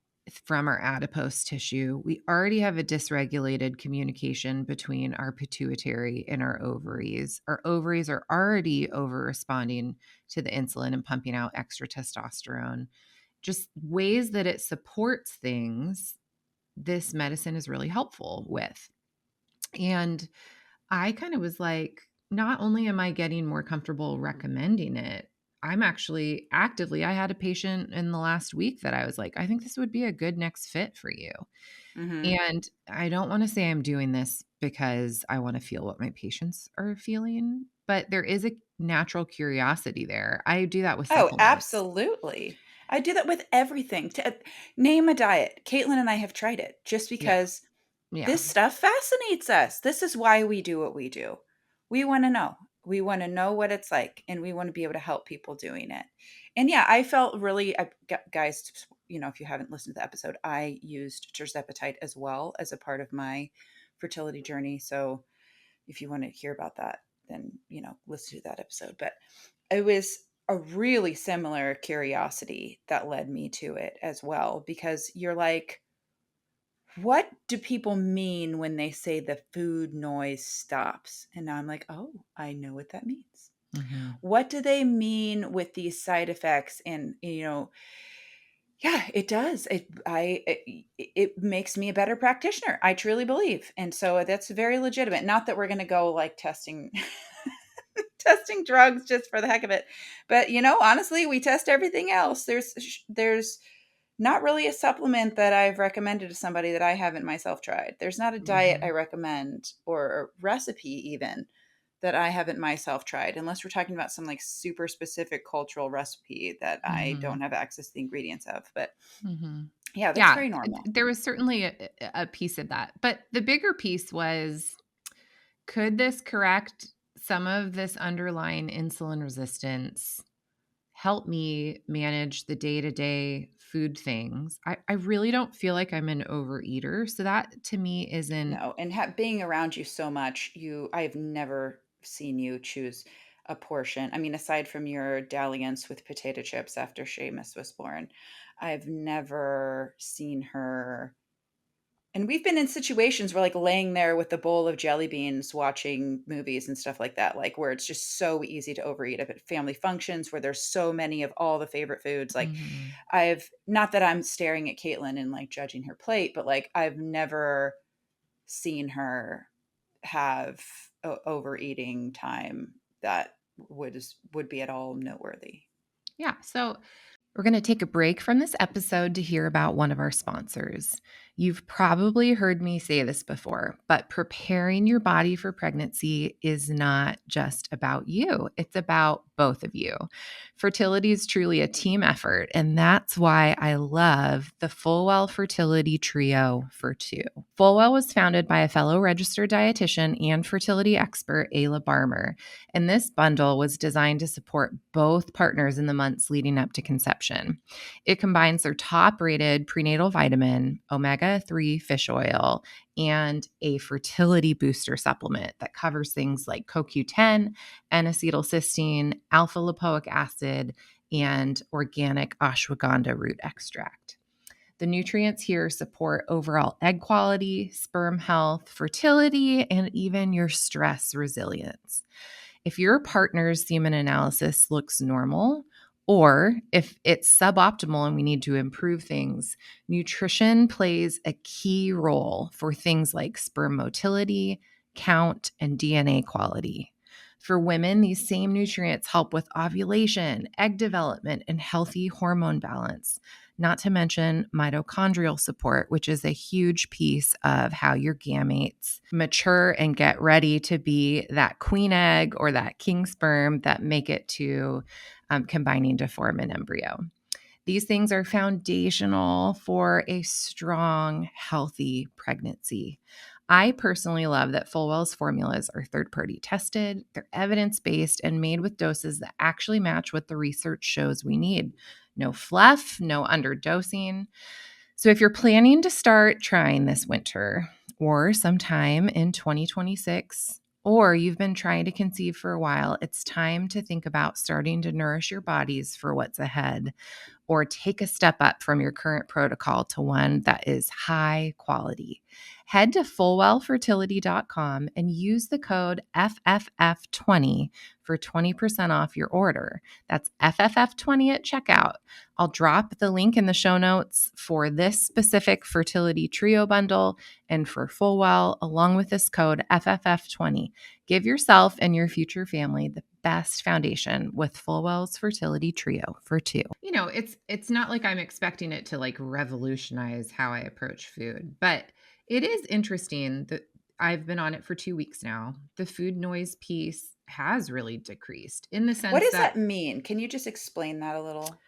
from our adipose tissue. We already have a dysregulated communication between our pituitary and our ovaries. Our ovaries are already over responding to the insulin and pumping out extra testosterone. Just ways that it supports things, this medicine is really helpful with. And I kind of was like, not only am I getting more comfortable recommending it, I'm actually actively, I had a patient in the last week that I was like, I think this would be a good next fit for you. Mhm. And I don't want to say I'm doing this because I want to feel what my patients are feeling, but there is a natural curiosity there. I do that with Oh, supplements. absolutely. I do that with everything. Name a diet. Caitlin and I have tried it just Yeah. because Yeah. this stuff fascinates us. This is why we do what we do. We wanna know. We wanna know what it's like, and we wanna be able to help people doing it. And yeah, I felt really guys, if you haven't listened to the episode, I used tirzepatide as well as a part of my fertility journey. So if you wanna hear about that, then, listen to that episode. But it was a really similar curiosity that led me to it as well, because you're like, what do people mean when they say the food noise stops? And now I'm like, oh, I know what that means. Hmm. What do they mean with these side effects? And yeah, it does. It makes me a better practitioner. I truly believe, and so that's very legitimate. Not that we're going to go like testing testing drugs just for the heck of it, but honestly, we test everything else. There's not really a supplement that I've recommended to somebody that I haven't myself tried. There's not a diet I Hmm. recommend, or a recipe even, that I haven't myself tried, unless we're talking about some like super specific cultural recipe that I don't Hmm. have access to the ingredients of. But Hmm. yeah, that's Yeah, very normal. there was certainly a piece of that. But the bigger piece was, could this correct some of this underlying insulin resistance, help me manage the day-to-day food things? I really don't feel like I'm an overeater. So that to me isn't. No, and being around you so much, I've never seen you choose a portion. I mean, aside from your dalliance with potato chips after Seamus was born, I've never seen her. And we've been in situations where, like, laying there with a bowl of jelly beans, watching movies and stuff like that, like where it's just so easy to overeat. Up at family functions where there's so many of all the favorite foods. Like, Mhm. I've not that I'm staring at Caitlin and like judging her plate, but like I've never seen her have overeating time that would be at all noteworthy. Yeah. So we're going to take a break from this episode to hear about one of our sponsors. You've probably heard me say this before, but preparing your body for pregnancy is not just about you, it's about both of you. Fertility is truly a team effort, and that's why I love the Fullwell Fertility Trio for Two. Fullwell was founded by a fellow registered dietitian and fertility expert, Ayla Barmer, and this bundle was designed to support both partners in the months leading up to conception. It combines their top rated prenatal vitamin, omega 3 fish oil, and a fertility booster supplement that covers things like CoQ10, N acetylcysteine, alpha lipoic acid, and organic ashwagandha root extract. The nutrients here support overall egg quality, sperm health, fertility, and even your stress resilience. If your partner's semen analysis looks normal, or if it's suboptimal and we need to improve things, nutrition plays a key role for things like sperm motility, count, and DNA quality. For women, these same nutrients help with ovulation, egg development, and healthy hormone balance, not to mention mitochondrial support, which is a huge piece of how your gametes mature and get ready to be that queen egg or that king sperm that make it to combining to form an embryo. These things are foundational for a strong, healthy pregnancy. I personally love that Fullwell's formulas are third party tested, they're evidence based, and made with doses that actually match what the research shows we need. No fluff, no underdosing. So if you're planning to start trying this winter or sometime in 2026, or you've been trying to conceive for a while, it's time to think about starting to nourish your bodies for what's ahead, or take a step up from your current protocol to one that is high quality. Head to fullwellfertility.com and use the code FFF20 for 20% off your order. That's FFF20 at checkout. I'll drop the link in the show notes for this specific fertility trio bundle and for Fullwell, along with this code FFF20. Give yourself and your future family the best foundation with Fullwell's fertility trio for two. It's not like I'm expecting it to like revolutionize how I approach food, but it is interesting that I've been on it for 2 weeks now. The food noise piece has really decreased in the What sense does that that mean? Can you just explain that a little?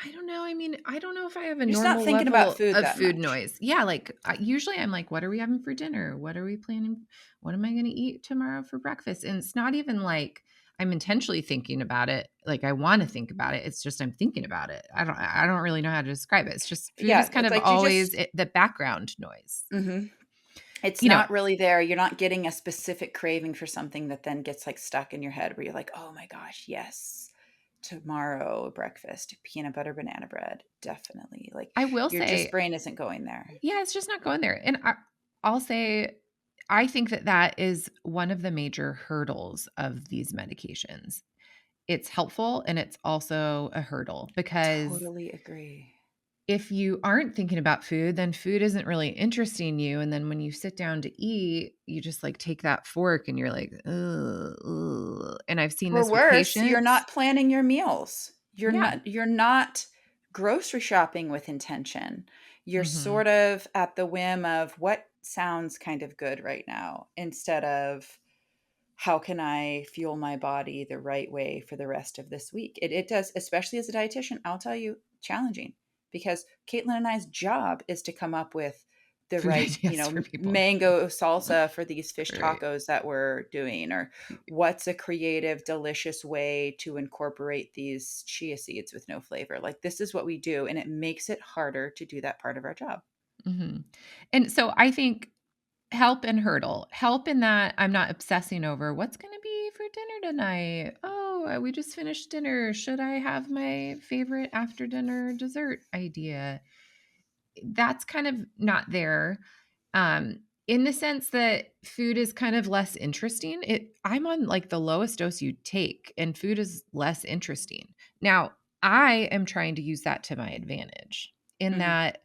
I don't know. I mean, I don't know if I have a You're just not normal thinking about level food of that food much. noise. Yeah, like usually I'm like, what are we having for dinner? What are we planning? What am I going to eat tomorrow for breakfast? And it's not even like I'm intentionally thinking about it. Like I want to think about it. It's just I'm thinking about it. I don't really know how to describe it. It's just food is Yeah, kind it's of like you always just the background noise. mhm. It's You know, not really there. You're not getting a specific craving for something that then gets, like, stuck in your head where you're like, "Oh my gosh, yes. Tomorrow breakfast, peanut butter banana bread, definitely." Like, I will your just say, brain isn't going there. yeah, it's just not going there. And I'll say, I think that that is one of the major hurdles of these medications. It's helpful and it's also a hurdle because Totally agree. if you aren't thinking about food, then food isn't really interesting you. And then when you sit down to eat, you just like take that fork and you're like, ugh, ugh. And I've seen Or this with worse, you're patients. not planning your meals. Yeah. You're not grocery shopping with intention. You're Hmm. sort of at the whim of what sounds kind of good right now instead of how can I fuel my body the right way for the rest of this week? It does, especially as a dietitian, I'll tell you, challenging because Caitlin and I's job is to come up with the Food right, ideas for people. mango salsa for these fish Right. tacos that we're doing, or what's a creative, delicious way to incorporate these chia seeds with no flavor. Like, this is what we do, and it makes it harder to do that part of our job. Hmm. And so I think help and hurdle. Help in that I'm not obsessing over what's going to be for dinner tonight. Oh, we just finished dinner. Should I have my favorite after dinner dessert idea? That's kind of not there. In the sense that food is kind of less interesting. I'm on like the lowest dose you take and food is less interesting. Now, I am trying to use that to my advantage in Mhm. that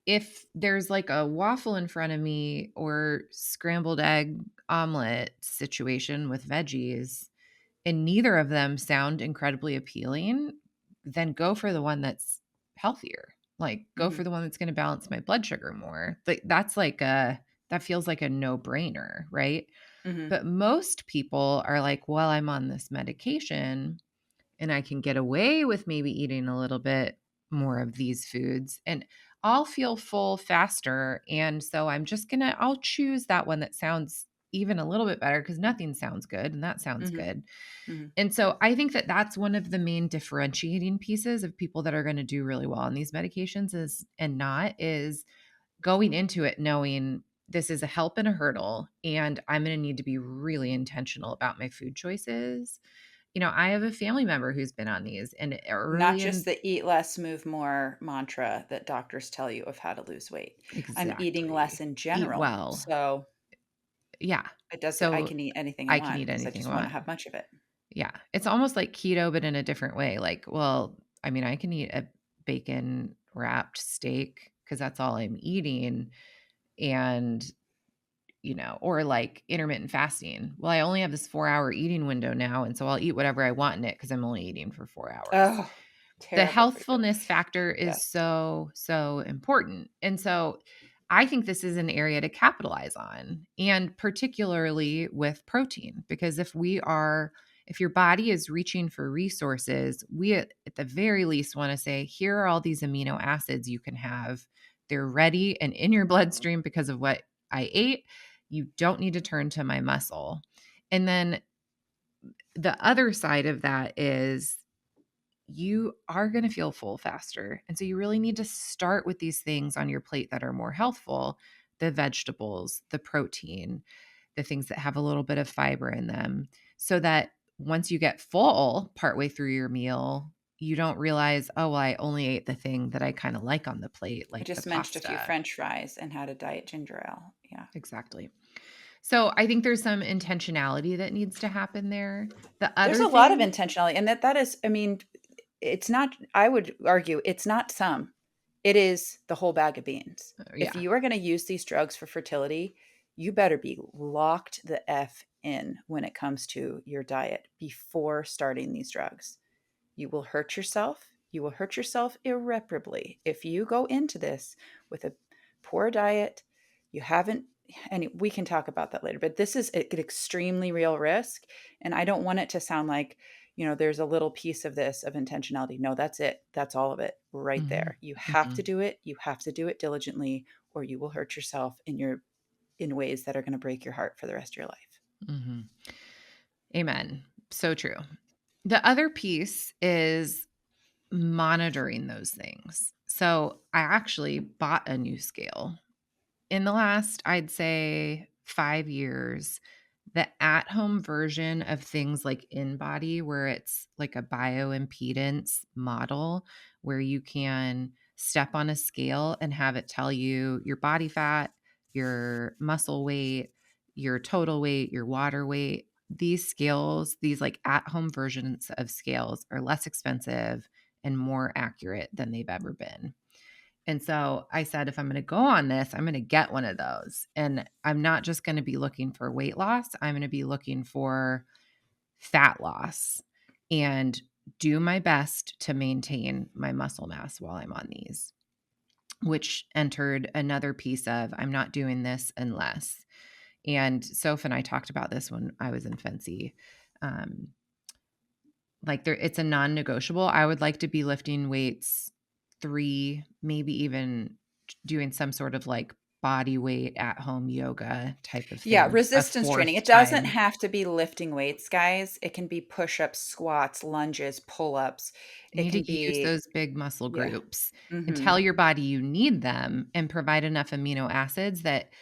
if there's like a waffle in front of me or scrambled egg omelet situation with veggies and neither of them sound incredibly appealing, then go for the one that's healthier. Like go for Mhm. the one that's going to balance my blood sugar more. Like that's like that feels like a no-brainer, right? Mhm. But most people are like, "Well, I'm on this medication and I can get away with maybe eating a little bit more of these foods and I'll feel full faster. And so I'll choose that one that sounds even a little bit better because nothing sounds good and that sounds Mhm. good." Mhm. And so I think that that's one of the main differentiating pieces of people that are going to do really well on these medications is going into it knowing this is a help and a hurdle and I'm going to need to be really intentional about my food choices. I have a family member who's been on these and Not early just in the eat less, move more mantra that doctors tell you of how to lose weight. I'm eating less exactly. in Eat general, well. so Yeah. I So can eat anything I I can want eat because I anything I just wanna want. have much of it. Yeah. It's almost like keto, but in a different way. Like, well, I mean, I can eat a bacon wrapped steak because that's all I'm eating. And, or like intermittent fasting. Well, I only have this 4-hour eating window now. And so I'll eat whatever I want in it because I'm only eating for 4 hours. Oh, The terrible for you. healthfulness factor is Yes. so, so important. And so I think this is an area to capitalize on, and particularly with protein, because if your body is reaching for resources, we at the very least want to say, here are all these amino acids you can have. They're ready and in your bloodstream because of what I ate. You don't need to turn to my muscle. And then the other side of that is you are going to feel full faster. And so you really need to start with these things on your plate that are more healthful, the vegetables, the protein. the things that have a little bit of fiber in them, so that once you get full partway through your meal, you don't realize, "Oh, well, I only ate the thing that I kinda like on the plate, I like the just mentioned a few pasta." French fries and had a diet ginger ale. Yeah. Exactly. So, I think there's some intentionality that needs to happen there. The There's other a lot of thing intentionality, and that is, I mean, it's not, I would argue it's not some. It is the whole bag of beans. If yeah. you are gonna use these drugs for fertility, you better be locked the F in when it comes to your diet before starting these drugs. You will hurt yourself. You will hurt yourself irreparably if you go into this with a poor diet. You haven't, and we can talk about that later, but this is an extremely real risk. And I don't want it to sound like, there's a little piece of this of intentionality. No, that's it. That's all of it right Mhm. there. You have to Mhm. do it. You have to do it diligently, or you will hurt yourself in ways that are going to break your heart for the rest of your life. Mhm. Amen. So true. The other piece is monitoring those things. So, I actually bought a new scale. In the last, I'd say, 5 years, the at-home version of things like InBody, where it's like a bioimpedance model where you can step on a scale and have it tell you your body fat, your muscle weight, your total weight, your water weight. These scales, these like at-home versions of scales are less expensive and more accurate than they've ever been. And so I said, if I'm going to go on this, I'm going to get one of those. And I'm not just going to be looking for weight loss, I'm going to be looking for fat loss and do my best to maintain my muscle mass while I'm on these, which entered another piece of I'm not doing this unless. And Soph and I talked about this when I was in Fancy. Um, like there, it's a non-negotiable. I would like to be lifting weights 3, maybe even doing some sort of like body weight at home yoga type of Yeah, thing a resistance training. 4th It doesn't time. have to be lifting weights, guys. It can be push-ups, squats, lunges, pull-ups. You It need can to use be, those big muscle yeah. groups and tell Mhm. your body you need them and provide enough amino acids that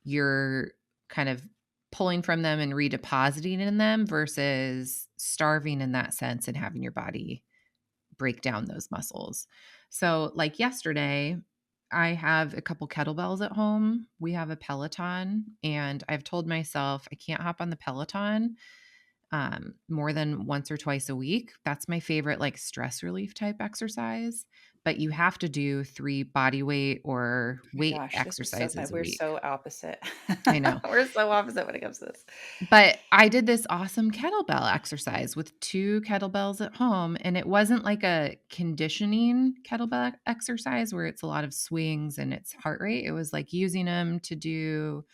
you're kind of pulling from them and redepositing in them versus starving in that sense and having your body break down those muscles. So, like yesterday, I have a couple kettlebells at home. We have a Peloton, and I've told myself I can't hop on the Peloton more than once or twice a week. That's my favorite, like stress relief type exercise. But you have to do 3 body weight or Oh my weight gosh, this is so fun. exercises a We're week. so opposite. I know. We're so opposite when it comes to this. But I did this awesome kettlebell exercise with 2 kettlebells at home, and it wasn't like a conditioning kettlebell exercise where it's a lot of swings and it's heart rate. It was like using them to do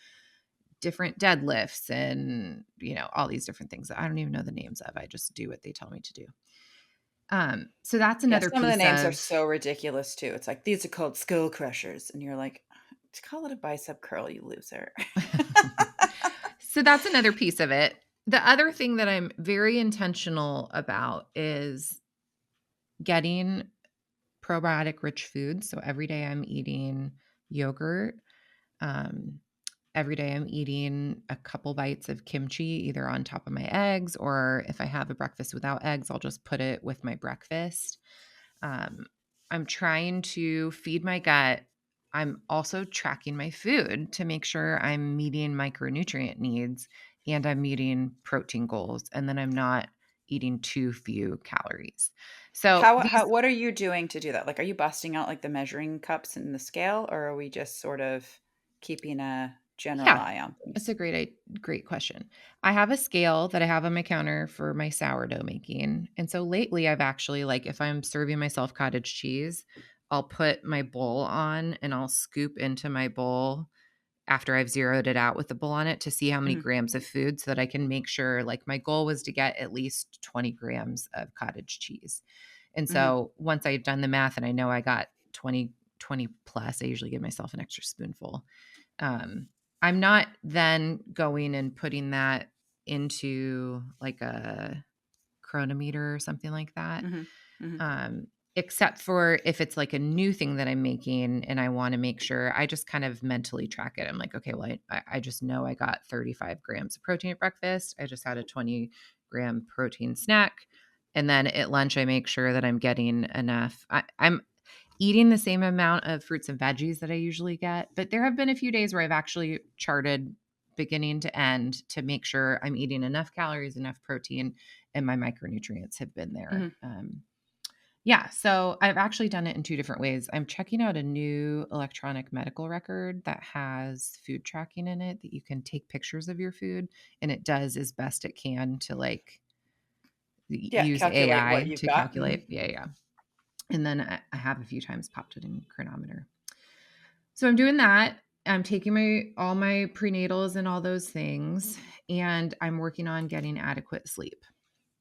different deadlifts and, all these different things that I don't even know the names of. I just do what they tell me to do. So that's Yeah, another some of the piece names are of so ridiculous too. It's like, "These are called skull crushers," and you're like, "Just call it a bicep curl, you loser." so that's another piece of it. The other thing that I'm very intentional about is getting probiotic rich foods. So every day I'm eating yogurt. Um, every day I'm eating a couple bites of kimchi, either on top of my eggs, or if I have a breakfast without eggs, I'll just put it with my breakfast. Um, I'm trying to feed my gut. I'm also tracking my food to make sure I'm meeting micronutrient needs and I'm meeting protein goals, and then I'm not eating too few calories. So How these what are you doing to do that? Like, are you busting out, like, the measuring cups and the scale, or are we just sort of keeping a general Yeah, eye on it's things? a great question. I have a scale that I have on my counter for my sourdough making. And so lately I've actually like if I'm serving myself cottage cheese, I'll put my bowl on and I'll scoop into my bowl after I've zeroed it out with the bowl on it to see how many Mhm, grams of food so that I can make sure like my goal was to get at least 20 grams of cottage cheese. And mhm. so once I've done the math and I know I got 20 plus, I usually give myself an extra spoonful. um, I'm not then going and putting that into like a chronometer or something like that. Mhm. Mhm. Um, except for if it's like a new thing that I'm making and I want to make sure, I just kind of mentally track it. I'm like, okay, well, I just know I got 35 grams of protein at breakfast. I just had a 20-gram protein snack. And then at lunch, I make sure that I'm getting enough. I'm eating the same amount of fruits and veggies that I usually get. But there have been a few days where I've actually charted beginning to end to make sure I'm eating enough calories, enough protein, and my micronutrients have been there. Mhm. Yeah, so I've actually done it in 2 different ways. I'm checking out a new electronic medical record that has food tracking in it that you can take pictures of your food, and it does as best it can to, like, Yeah, use calculate what AI you've to got. Mhm. calculate. Yeah, yeah. And then I have a few times popped it in Chronometer. So I'm doing that. I'm taking my all my prenatals and all those things, and I'm working on getting adequate sleep.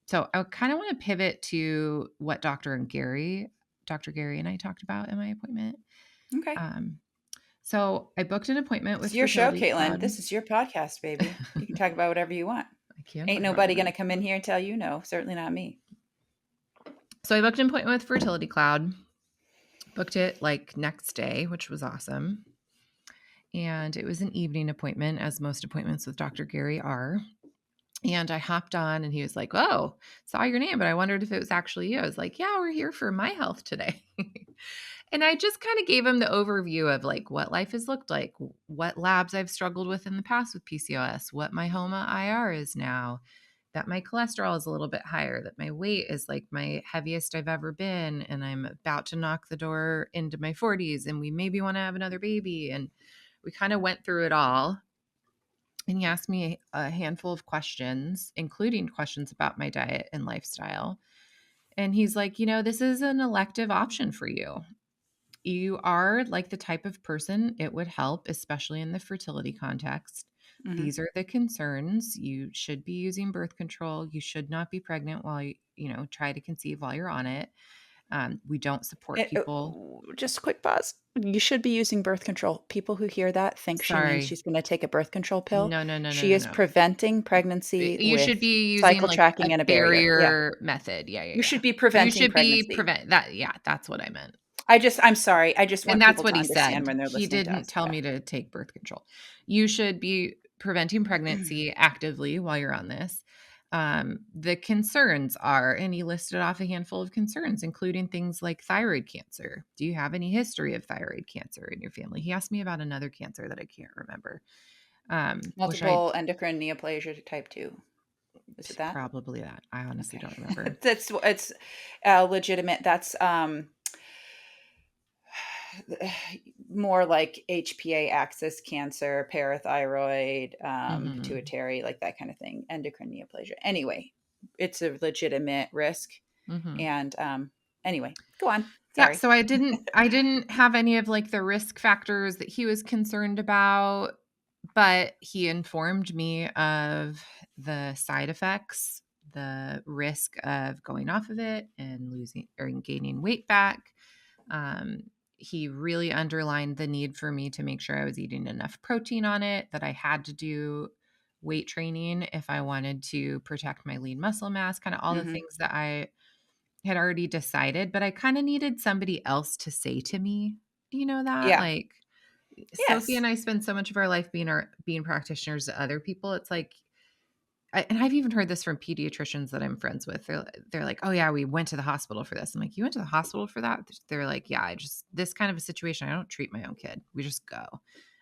So I kind of want to pivot to what Dr. Gary and I talked about in my appointment. Okay. Um, so I booked an appointment It's with your show, Fertility Caitlin. Cloud. This is your podcast, baby. You can talk about whatever you want. I can Ain't talk about nobody whatever. gonna come in here and tell you no. Certainly not me. So I booked an appointment with Fertility Cloud. Booked it like next day, which was awesome. And it was an evening appointment, as most appointments with Dr. Gary are. And I hopped on and he was like, "Oh, saw your name, but I wondered if it was actually you." I was like, "Yeah, we're here for my health today." And I just kind of gave him the overview of like what life has looked like, what labs I've struggled with in the past with PCOS, what my HOMA IR is now, that my cholesterol is a little bit higher, that my weight is like my heaviest I've ever been, and I'm about to knock the door into my 40s, and we maybe want to have another baby. And we kind of went through it all. And he asked me a handful of questions, including questions about my diet and lifestyle. And he's like, this is an elective option for you. You are like the type of person it would help, especially in the fertility context. Mhm. These are the concerns. You should be using birth control. You should not be pregnant while try to conceive while you're on it. We don't support people. Just a quick pause. You should be using birth control. People who hear that think she means Sorry. she's gonna take a birth control pill. No, no, no, no, She no, is no. preventing pregnancy You should with be using cycle like a tracking and a barrier. Yeah. barrier method. Yeah, yeah, You yeah. should be You preventing should be pregnancy. prevent that. Yeah, that's what I meant. I'm sorry. I just And want that's people what to he understand said. when they're He listening to didn't us. tell Yeah. me to take birth control. You should be preventing pregnancy actively while you're on this. The concerns are, and he listed off a handful of concerns, including things like thyroid cancer. Do you have any history of thyroid cancer in your family? He asked me about another cancer that I can't remember. Which I Multiple endocrine neoplasia type 2. Is it that? probably that. I honestly Okay. don't remember. It's legitimate. That's more like HPA axis cancer, parathyroid, Hmm. pituitary, like that kind of thing, endocrine neoplasia. Anyway, it's a legitimate risk. Hmm. And anyway, go on. Yeah, Sorry. so I didn't have any of like the risk factors that he was concerned about, but he informed me of the side effects, the risk of going off of it and losing or gaining weight back. Um, he really underlined the need for me to make sure I was eating enough protein on it, that I had to do weight training if I wanted to protect my lean muscle mass, kind of all the Hmm. things that I had already decided, but I kinda needed somebody else to say to me, that? Yeah. Like, Sophie Yes. and I spend so much of our life being practitioners to other people. It's like and I've even heard this from pediatricians that I'm friends with. They're like, "Oh, yeah, we went to the hospital for this." I'm like, "You went to the hospital for that?" They're like, "Yeah, I just this kind of a situation, I don't treat my own kid. We just go.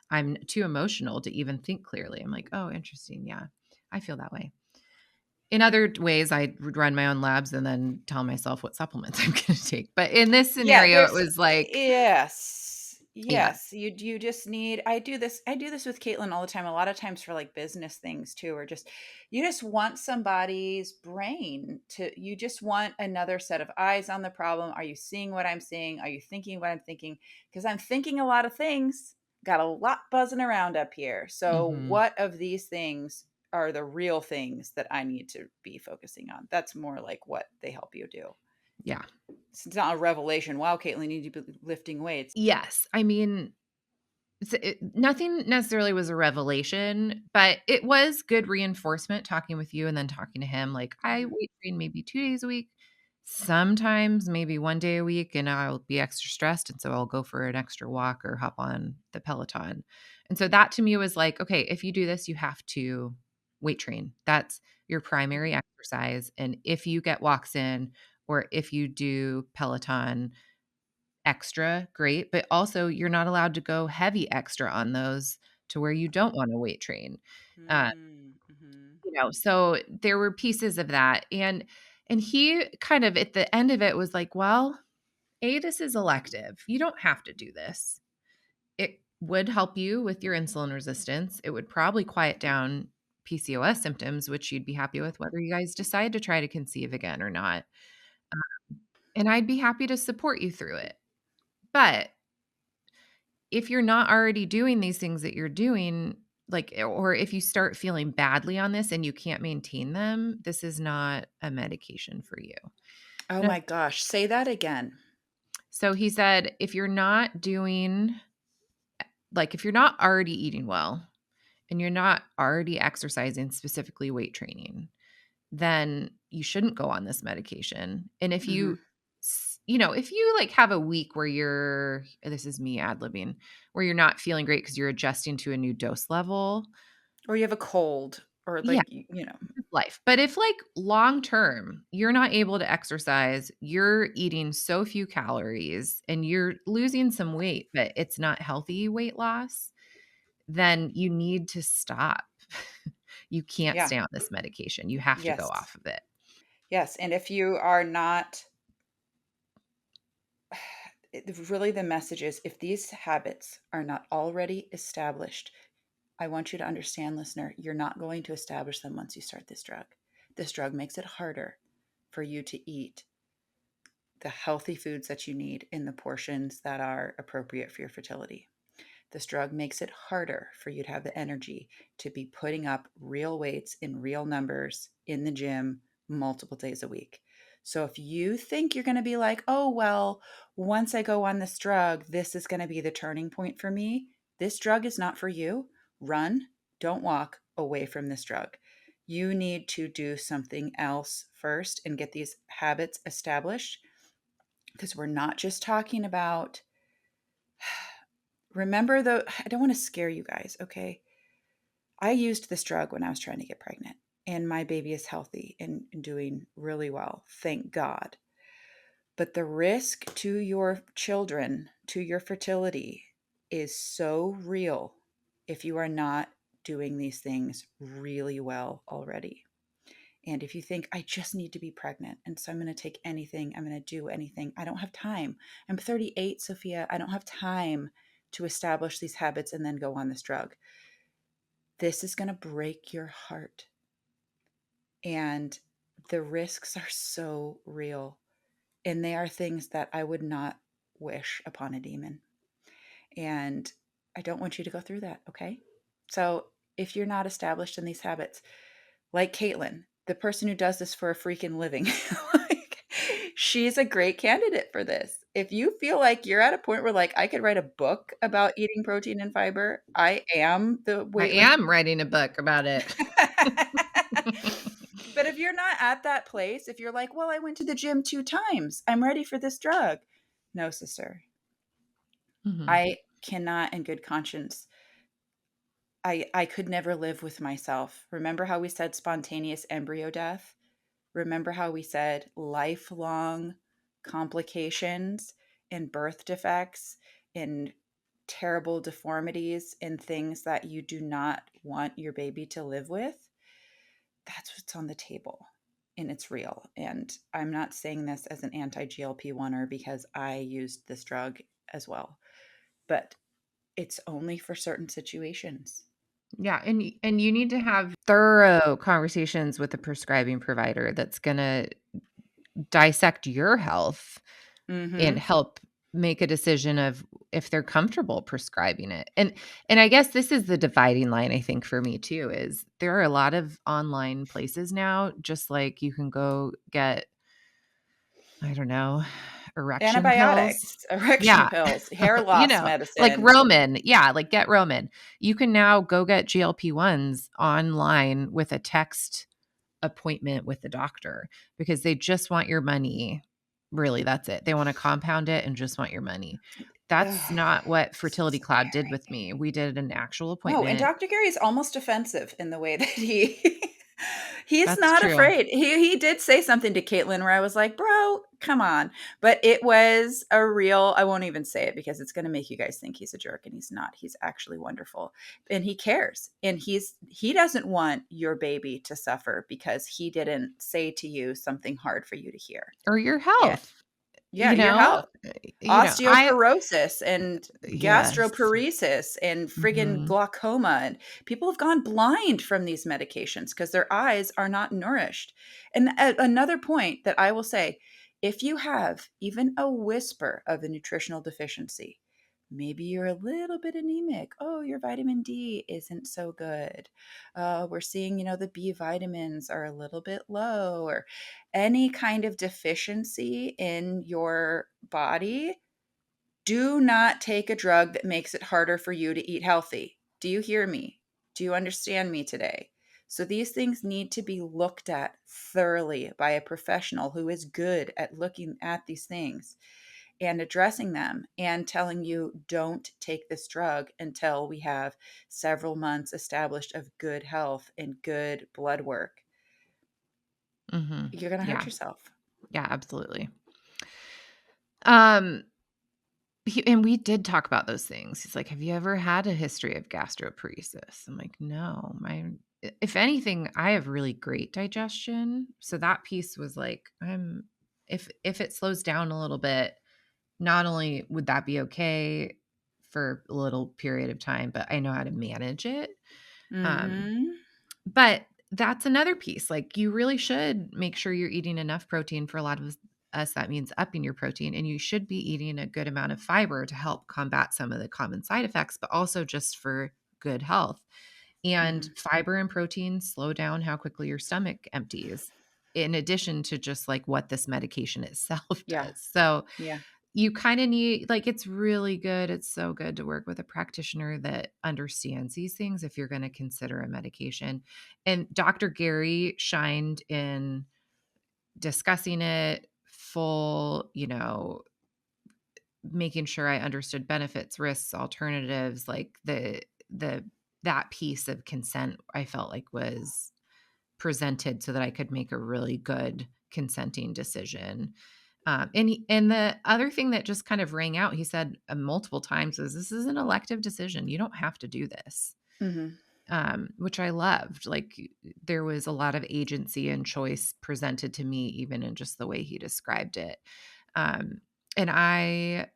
I'm too emotional to even think clearly." I'm like, "Oh, interesting. Yeah, I feel that way." In other ways, I would run my own labs and then tell myself what supplements I'm gonna take. But in this Yeah, scenario, it there's was like yes. yeah. Yes, you just need I do this with Caitlin all the time, a lot of times for like business things too, or just you just want somebody's brain to you just want another set of eyes on the problem. Are you seeing what I'm seeing? Are you thinking what I'm thinking? Because I'm thinking a lot of things, got a lot buzzing around up here. So Mhm. what of these things are the real things that I need to be focusing on? That's more like what they help you do. Yeah. It's not a revelation. Wow, Caitlin, you need to be lifting weights. Yes. I mean, nothing necessarily was a revelation, but it was good reinforcement talking with you and then talking to him. Like, I Mhm. weight train maybe 2 days a week. Sometimes maybe 1 day a week and I'll be extra stressed, and so I'll go for an extra walk or hop on the Peloton. And so that to me was like, okay, if you do this, you have to weight train. That's your primary exercise. And if you get walks in or if you do Peloton extra, great. But also you're not allowed to go heavy extra on those to where you don't want to weight train. Uh, Mm-hmm. so there were pieces of that. And he kind of at the end of it was like, well, this is elective. You don't have to do this. It would help you with your insulin resistance. It would probably quiet down PCOS symptoms, which you'd be happy with whether you guys decide to try to conceive again or not. And I'd be happy to support you through it. But if you're not already doing these things that you're doing, like, or if you start feeling badly on this and you can't maintain them, this is not a medication for you. Oh No. my gosh, say that again. So he said, if you're not doing, like, if you're not already eating well and you're not already exercising, specifically weight training, then you shouldn't go on this medication. And if Mhm. you, if you like have a week where this is me ad libbing, where you're not feeling great because you're adjusting to a new dose level, Or you have a cold or yeah, like, you know. life. But if like long term, you're not able to exercise, you're eating so few calories and you're losing some weight, but it's not healthy weight loss, then you need to stop. You can't Yeah. stay on this medication. You have to go Yes. off of it. Yes, and if you are not really the message is if these habits are not already established, I want you to understand, listener, you're not going to establish them once you start this drug. This drug makes it harder for you to eat the healthy foods that you need in the portions that are appropriate for your fertility. This drug makes it harder for you to have the energy to be putting up real weights in real numbers in the gym multiple days a week. So if you think you're going to be like, oh, well, once I go on this drug, this is going to be the turning point for me, this drug is not for you. Run, don't walk away from this drug. You need to do something else first and get these habits established because we're not just talking about remember the I don't want to scare you guys, okay? I used this drug when I was trying to get pregnant, and my baby is healthy and doing really well. Thank God. But the risk to your children, to your fertility, is so real if you are not doing these things really well already. And if you think, I just need to be pregnant, and so I'm going to take anything, I'm going to do anything, I don't have time. I'm 38, Sophia. I don't have time to establish these habits and then go on this drug. This is going to break your heart. And the risks are so real. And they are things that I would not wish upon a demon. And I don't want you to go through that. Okay. So if you're not established in these habits, like Caitlin, the person who does this for a freaking living, like, she's a great candidate for this. If you feel like you're at a point where like I could write a book about eating protein and fiber, I am the I weightless. am writing a book about it. But if you're not at that place, if you're like, well, I went to the gym 2 times, I'm ready for this drug. No, sister. Mhm. I cannot in good conscience. I could never live with myself. Remember how we said spontaneous embryo death? Remember how we said lifelong complications and birth defects and terrible deformities and things that you do not want your baby to live with? That's what's on the table and it's real. And I'm not saying this as an anti GLP-1 or because I used this drug as well, but it's only for certain situations. Yeah, and you need to have thorough conversations with the prescribing provider that's gonna dissect your health and Mhm. help make a decision of if they're comfortable prescribing it. And I guess this is the dividing line I think for me too is there are a lot of online places now, just like you can go get, I don't know, erection pills. Antibiotics, erection Yeah. pills, hair loss Like medicine. Roman. Yeah, like get Roman. You can now go get GLP-1s online with a text appointment with the doctor because they just want your money. Really, that's it. They want to compound it and just want your money. That's Ugh, not what Fertility so Cloud did Gary. with me. We did an actual No, and appointment. Dr. Gary is almost offensive in the way that he's That's not true. afraid. He did say something to Caitlin where I was like, "Bro, come on." But it was a real I won't even say it because it's gonna make you guys think he's a jerk, and he's not. He's actually wonderful, and he cares, and he doesn't want your baby to suffer because he didn't say to you something hard for you to hear. Or your Yeah. health, Yeah, your uh, health. I Osteoporosis and yes. gastroparesis and friggin' Mhm. glaucoma, and people have gone blind from these medications because their eyes are not nourished. And another point that I will say, if you have even a whisper of a nutritional deficiency, maybe you're a little bit anemic. Oh, your vitamin D isn't so good. We're seeing, the B vitamins are a little bit low, or any kind of deficiency in your body, do not take a drug that makes it harder for you to eat healthy. Do you hear me? Do you understand me today? So these things need to be looked at thoroughly by a professional who is good at looking at these things and addressing them and telling you, don't take this drug until we have several months established of good health and good blood work. Mhm. You're going to hurt Yeah. yourself. Yeah, absolutely. Um, and we did talk about those things. He's like, "Have you ever had a history of gastroparesis?" I'm like, "No, if anything, I have really great digestion." So that piece was like, if it slows down a little bit, not only would that be okay for a little period of time, but I know how to manage it. Um, Mhm. but that's another piece. Like, you really should make sure you're eating enough protein. For a lot of us, that means upping your protein, and you should be eating a good amount of fiber to help combat some of the common side effects, but also just for good health. And Mhm. fiber and protein slow down how quickly your stomach empties, in addition to just like what this medication itself Yeah. does. So Yeah. you kind of need, like, it's really good. It's so good to work with a practitioner that understands these things if you're going to consider a medication. And Dr. Gary shined in discussing it full, making sure I understood benefits, risks, alternatives, like the that piece of consent I felt like was presented so that I could make a really good consenting decision. And the other thing that just kind of rang out, he said multiple times, is this is an elective decision. You don't have to do this, Mhm. which I loved. Like, there was a lot of agency and choice presented to me, even in just the way he described it. Um, and I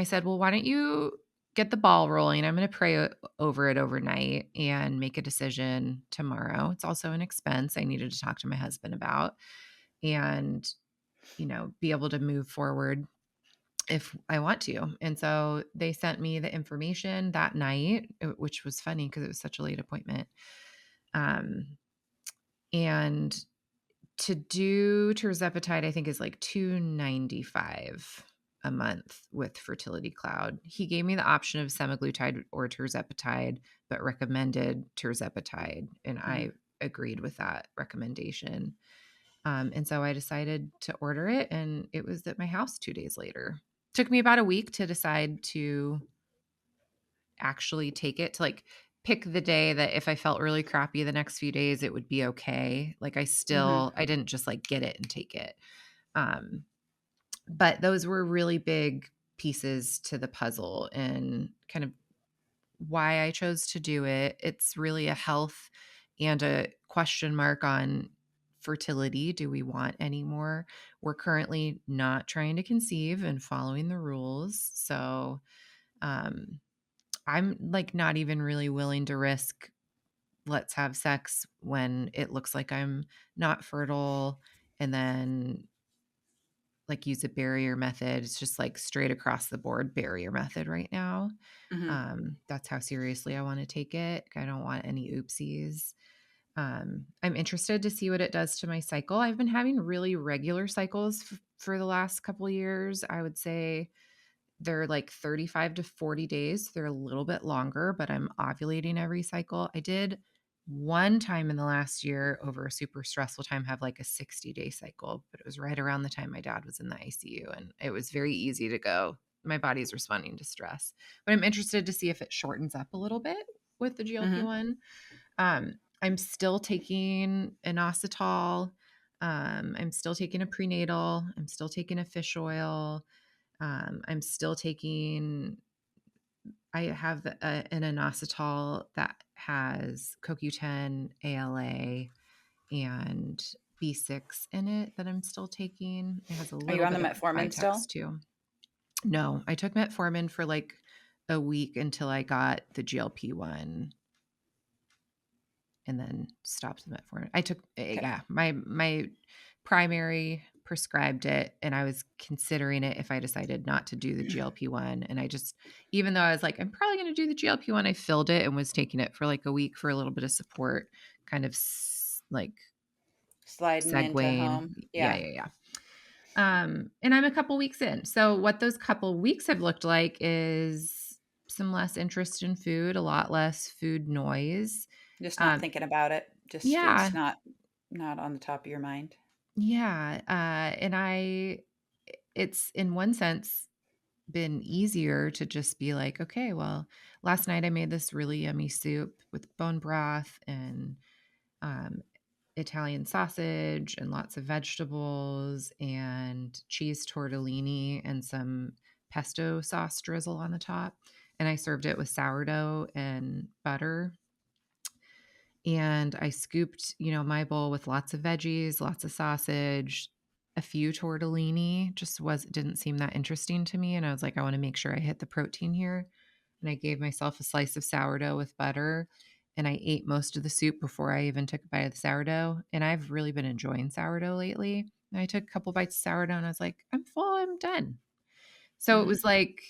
said, well, why don't you get the ball rolling? I'm going to pray over it overnight and make a decision tomorrow. It's also an expense I needed to talk to my husband about, and be able to move forward if I want to. And so they sent me the information that night, which was funny because it was such a late appointment. Um, and to do tirzepatide, I think, is like $295 a month with Fertility Cloud. He gave me the option of semaglutide or tirzepatide, but recommended tirzepatide, and Mhm. I agreed with that recommendation. And so I decided to order it, and it was at my house 2 days later. Took me about a week to decide to actually take it, to, like, pick the day that if I felt really crappy the next few days, it would be okay. Like, Mhm. I didn't just, like, get it and take it. Um, but those were really big pieces to the puzzle and kind of why I chose to do it. It's really a health and a question mark on fertility. Do we want any more? We're currently not trying to conceive and following the rules. So, um, I'm like not even really willing to risk let's have sex when it looks like I'm not fertile, and then like use a barrier method. It's just like straight across the board barrier method right now. Mhm. That's how seriously I want to take it. I don't want any oopsies. I'm interested to see what it does to my cycle. I've been having really regular cycles for the last couple years. I would say they're like 35 to 40 days. They're a little bit longer, but I'm ovulating every cycle. I did one time in the last year over a super stressful time have like a 60-day cycle, but it was right around the time my dad was in the ICU, and it was very easy to go, my body's responding to stress. But I'm interested to see if it shortens up a little bit with the Mhm. GLP-1. I'm still taking inositol. I'm still taking a prenatal. I'm still taking a fish oil. I'm still taking, I have an inositol that has CoQ10, ALA, and B6 in it that I'm still taking. It has a Are you little on the bit of metformin Vitex still? too. No, I took metformin for like a week until I got the GLP-1 and then stopped the metformin. I took, Okay. yeah, my primary prescribed it, and I was considering it if I decided not to do the GLP-1. And I just, even though I was like, I'm probably going to do the GLP-1, I filled it and was taking it for like a week for a little bit of support, kind of like Sliding into segueing. home. Yeah, Yeah. yeah, yeah. And I'm a couple weeks in. So what those couple weeks have looked like is some less interest in food, a lot less food noise. Just not Um, thinking about it. Just it's yeah, not on the top of your mind. yeah. And it's in one sense been easier to just be like, okay, well, last night I made this really yummy soup with bone broth and um, Italian sausage and lots of vegetables and cheese tortellini and some pesto sauce drizzle on the top. And I served it with sourdough and butter. And I scooped, my bowl with lots of veggies, lots of sausage, a few tortellini. Just was didn't seem that interesting to me. And I was like, I want to make sure I hit the protein here. And I gave myself a slice of sourdough with butter. And I ate most of the soup before I even took a bite of the sourdough. And I've really been enjoying sourdough lately. And I took a couple bites of sourdough and I was like, I'm full, I'm done. So it Mhm. was like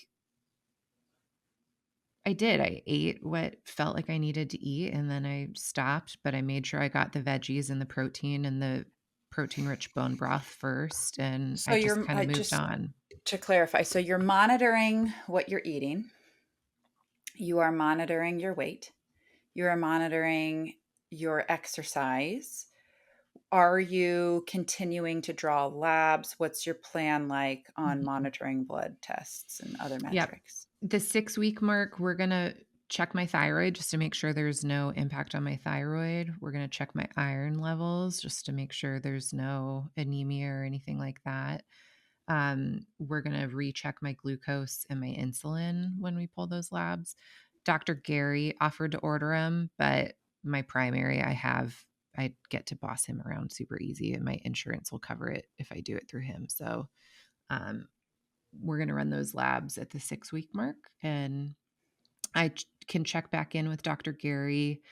I did. I ate what felt like I needed to eat, and then I stopped, but I made sure I got the veggies and the protein and the protein-rich bone broth first, and So I just you're kinda moved just on. to clarify, so you're monitoring what you're eating. You are monitoring your weight. You are monitoring your exercise. Are you continuing to draw labs? What's your plan like on Mhm. monitoring blood tests and other Yep. metrics? The 6-week mark, we're gonna check my thyroid just to make sure there's no impact on my thyroid. We're gonna check my iron levels just to make sure there's no anemia or anything like that. We're going to recheck my glucose and my insulin when we pull those labs. Dr. Gary offered to order them, but my primary, I get to boss him around super easy, and my insurance will cover it if I do it through him. So, um, we're going to run those labs at the 6-week mark, and can check back in with Dr. Gary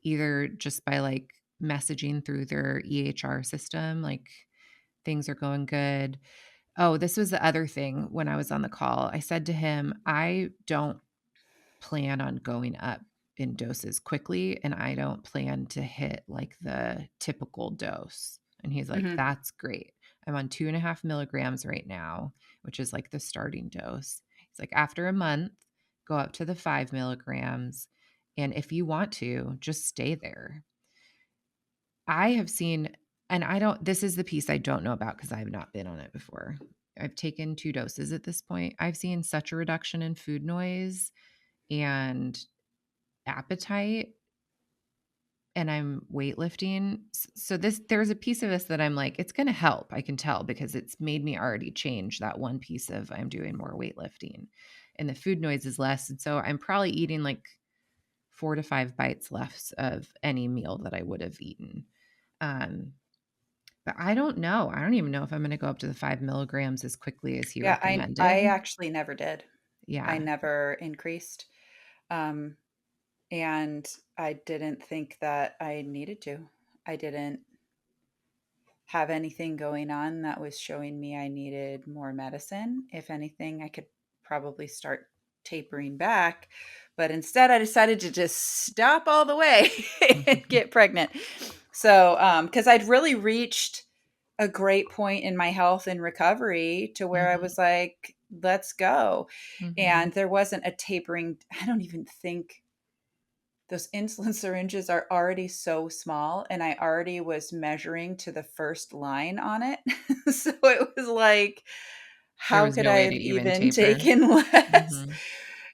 either just by like messaging through their EHR system, like things are going good. Oh, this was the other thing when I was on the call. I said to him, I don't plan on going up in doses quickly, and I don't plan to hit like the typical dose. And he's like, Mhm. that's great. I'm on 2.5 milligrams right now, which is like the starting dose. He's like, after a month, go up to the 5 milligrams. And if you want to, just stay there. I have seen, and this is the piece I don't know about because I've not been on it before. I've taken 2 doses at this point. I've seen such a reduction in food noise and appetite, and I'm weightlifting. So there's a piece of this that I'm like, it's going to help. I can tell because it's made me already change that one piece of I'm doing more weightlifting and the food noise is less. And so I'm probably eating like 4 to 5 bites less of any meal that I would have eaten. Um, But I don't know. I don't even know if I'm gonna go up to the 5 milligrams as quickly as he Yeah, I recommended. actually never did. I Yeah. never increased. Um, and I didn't think that I needed to. I didn't have anything going on that was showing me I needed more medicine. If anything, I could probably start tapering back. But instead, I decided to just stop all the way and get pregnant. So, because I'd really reached a great point in my health and recovery to where I Mhm, was like, let's go. mhm, And there wasn't a tapering. I don't even think those insulin syringes are already so small, and I already was measuring to the first line on it. So it was like, There how was could no I way to have even even taper. taken less? Mhm.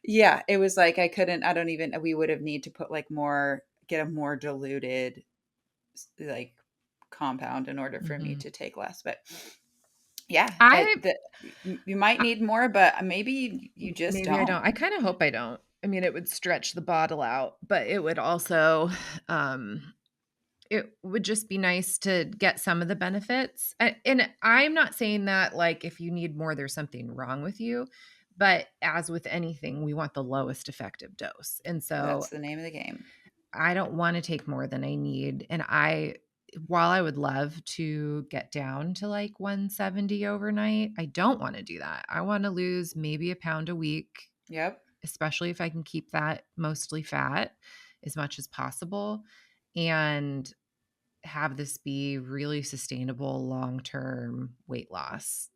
Yeah, it was like I couldn't, I don't even, we would have need to put like more, get a more diluted like compound in order for me Mhm. to take less. But yeah, I you might need more, but maybe you just maybe I don't. don't. I kinda hope I don't. I mean, it would stretch the bottle out, but it would also, um it would just be nice to get some of the benefits, and I'm not saying that, like, if you need more, there's something wrong with you, but as with anything, we want the lowest effective dose, and so That's the name of the game. I don't wanna take more than I need, and while I would love to get down to, like, 170 overnight, I don't wanna do that. I wanna lose maybe a pound a week, Yep. especially if I can keep that mostly fat as much as possible, and have this be really sustainable long-term weight loss.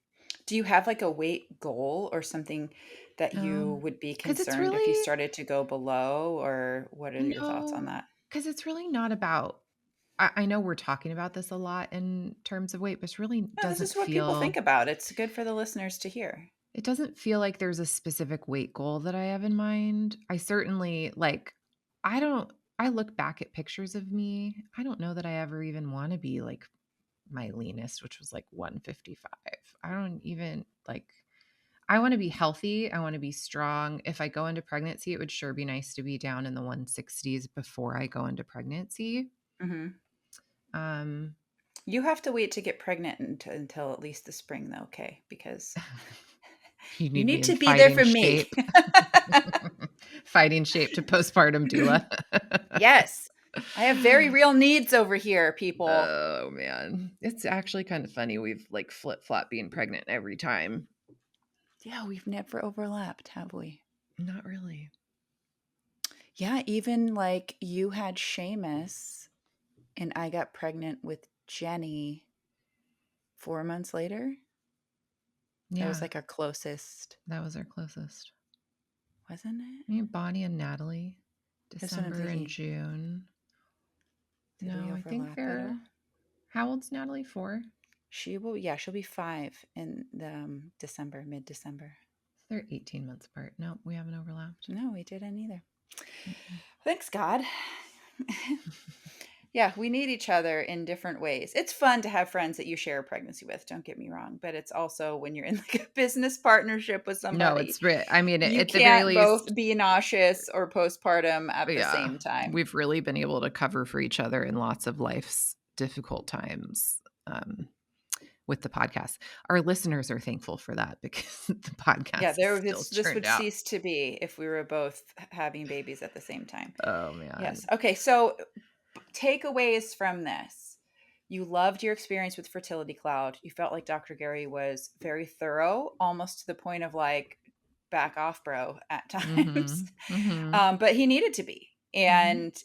Do you have like a weight goal or something that you Um, would be because it's concerned if you really started to go below, or what are your thoughts on no, that? because it's really not about I know we're talking about this a lot in terms of weight, but it's really No, this doesn't is what people think feel about. It's good for the listeners to hear. it doesn't feel like there's a specific weight goal that I have in mind. I certainly like I don't I look back at pictures of me. I don't know that I ever even wanna be like my leanest, which was like 155. I don't even like I wanna be healthy, I wanna be strong. If I go into pregnancy, it would sure be nice to be down in the 160s before I go into pregnancy. Hmm. Um, You have to wait to get pregnant until at least the spring, though, okay? Because you you need me need in to be there fighting for me. shape. Fighting shape to postpartum doula. Yes. I have very real needs over here, people. Oh, man. It's actually kind of funny. We've, like, flip-flop being pregnant every time. Yeah, we've never overlapped, have we? Not really. Yeah, even like you had Seamus and I got pregnant with Jenny 4 months later. That was Yeah, like our closest, that was our closest. wasn't it? Me, Bonnie, and Natalie, That's what I'm December and thinking. June. Did we No, I think overlap at all? how old's Natalie? 4? She will, yeah, she'll be 5 in the December, mid-December. They're 18 months apart. No, we haven't overlapped. No, we didn't either. Mm-mm. Thanks, God. Yeah, we need each other in different ways. It's fun to have friends that you share a pregnancy with, don't get me wrong, but it's also when you're in like a business partnership with No, somebody, it's I mean, you at the very can't both least, be nauseous or postpartum at the yeah, same time. we've really been able to cover for each other in lots of life's difficult times, with the podcast. Our listeners are thankful for that because the Yeah, podcast has there still this churned would out. cease to be if we were both having babies at the same time. Oh, man. Yes. Okay, so takeaways from this. You loved your experience with Fertility Cloud. You felt like Dr. Gary was very thorough, almost to the point of like, back off, bro, at times. Mhm, mhm, But he needed to be. mhm. And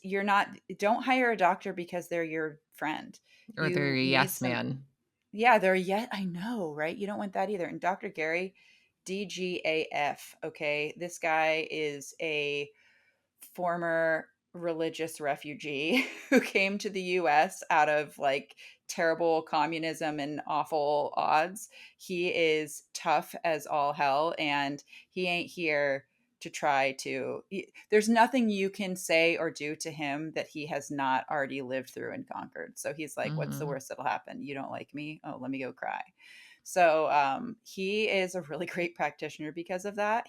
don't hire a doctor because they're your friend. Or they're You a need yes some, man. yeah, they're yet, I know, right? You don't want that either. And Dr. Gary, DGAF, okay? This guy is a former religious refugee who came to the US out of like terrible communism and awful odds. He is tough as all hell, and he ain't here to try to. There's nothing you can say or do to him that he has not already lived through and conquered. So he's like, what's the Mhm, worst that'll happen? You don't like me? Oh, let me go cry. So he is a really great practitioner because of that.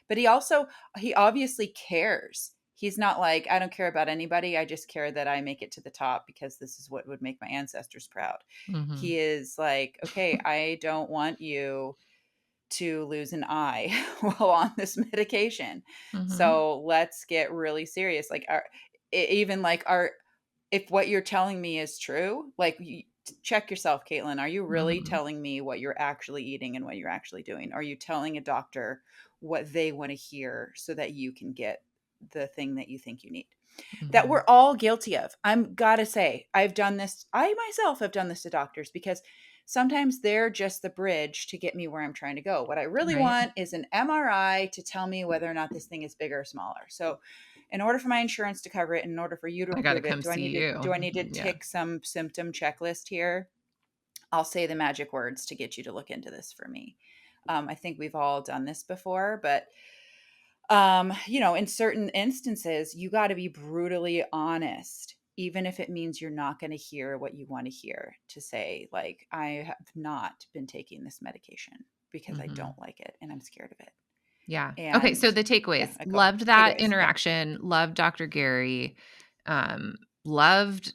But he obviously cares. He's not like, I don't care about anybody. I just care that I make it to the top because this is what would make my ancestors proud. mhm, He is like, okay, I don't want you to lose an eye while on this medication. mhm. So let's get really serious. Like, even like, if what you're telling me is true, like, check yourself, Caitlin. Are you really Mhm, telling me what you're actually eating and what you're actually doing? Are you telling a doctor what they want to hear so that you can get the thing that you think you need? That we're mhm. all guilty of. I'm gotta say, I've done this. I myself have done this to doctors because sometimes they're just the bridge to get me where I'm trying to go. What I really Right. want is an MRI to tell me whether or not this thing is bigger or smaller. So in order for my insurance to cover it, in order for you to I gotta approve it, come see you. do I need to Yeah. tick some symptom checklist here? I'll say the magic words to get you to look into this for me. I think we've all done this before, but in certain instances, you got to be brutally honest, even if it means you're not going to hear what you want to hear, to say, like, I have not been taking this medication because I Mhm. don't like it and I'm scared of it. Yeah. Okay, And so the yeah, takeaways. go ahead. Loved that Takeaways. Yeah. interaction, loved Dr. Gary, um, loved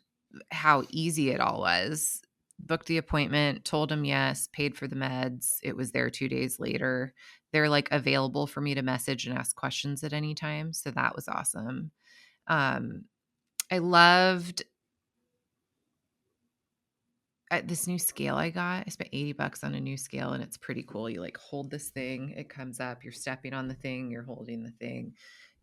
how easy it all was. Booked the appointment, told him yes, paid for the meds. It was there 2 days later. They're, like, available for me to message and ask questions at any time, so that was awesome. Um, I loved this new scale I got. I spent $80 on a new scale, and it's pretty cool. You, like, hold this thing, it comes up, you're stepping on the thing, you're holding the thing,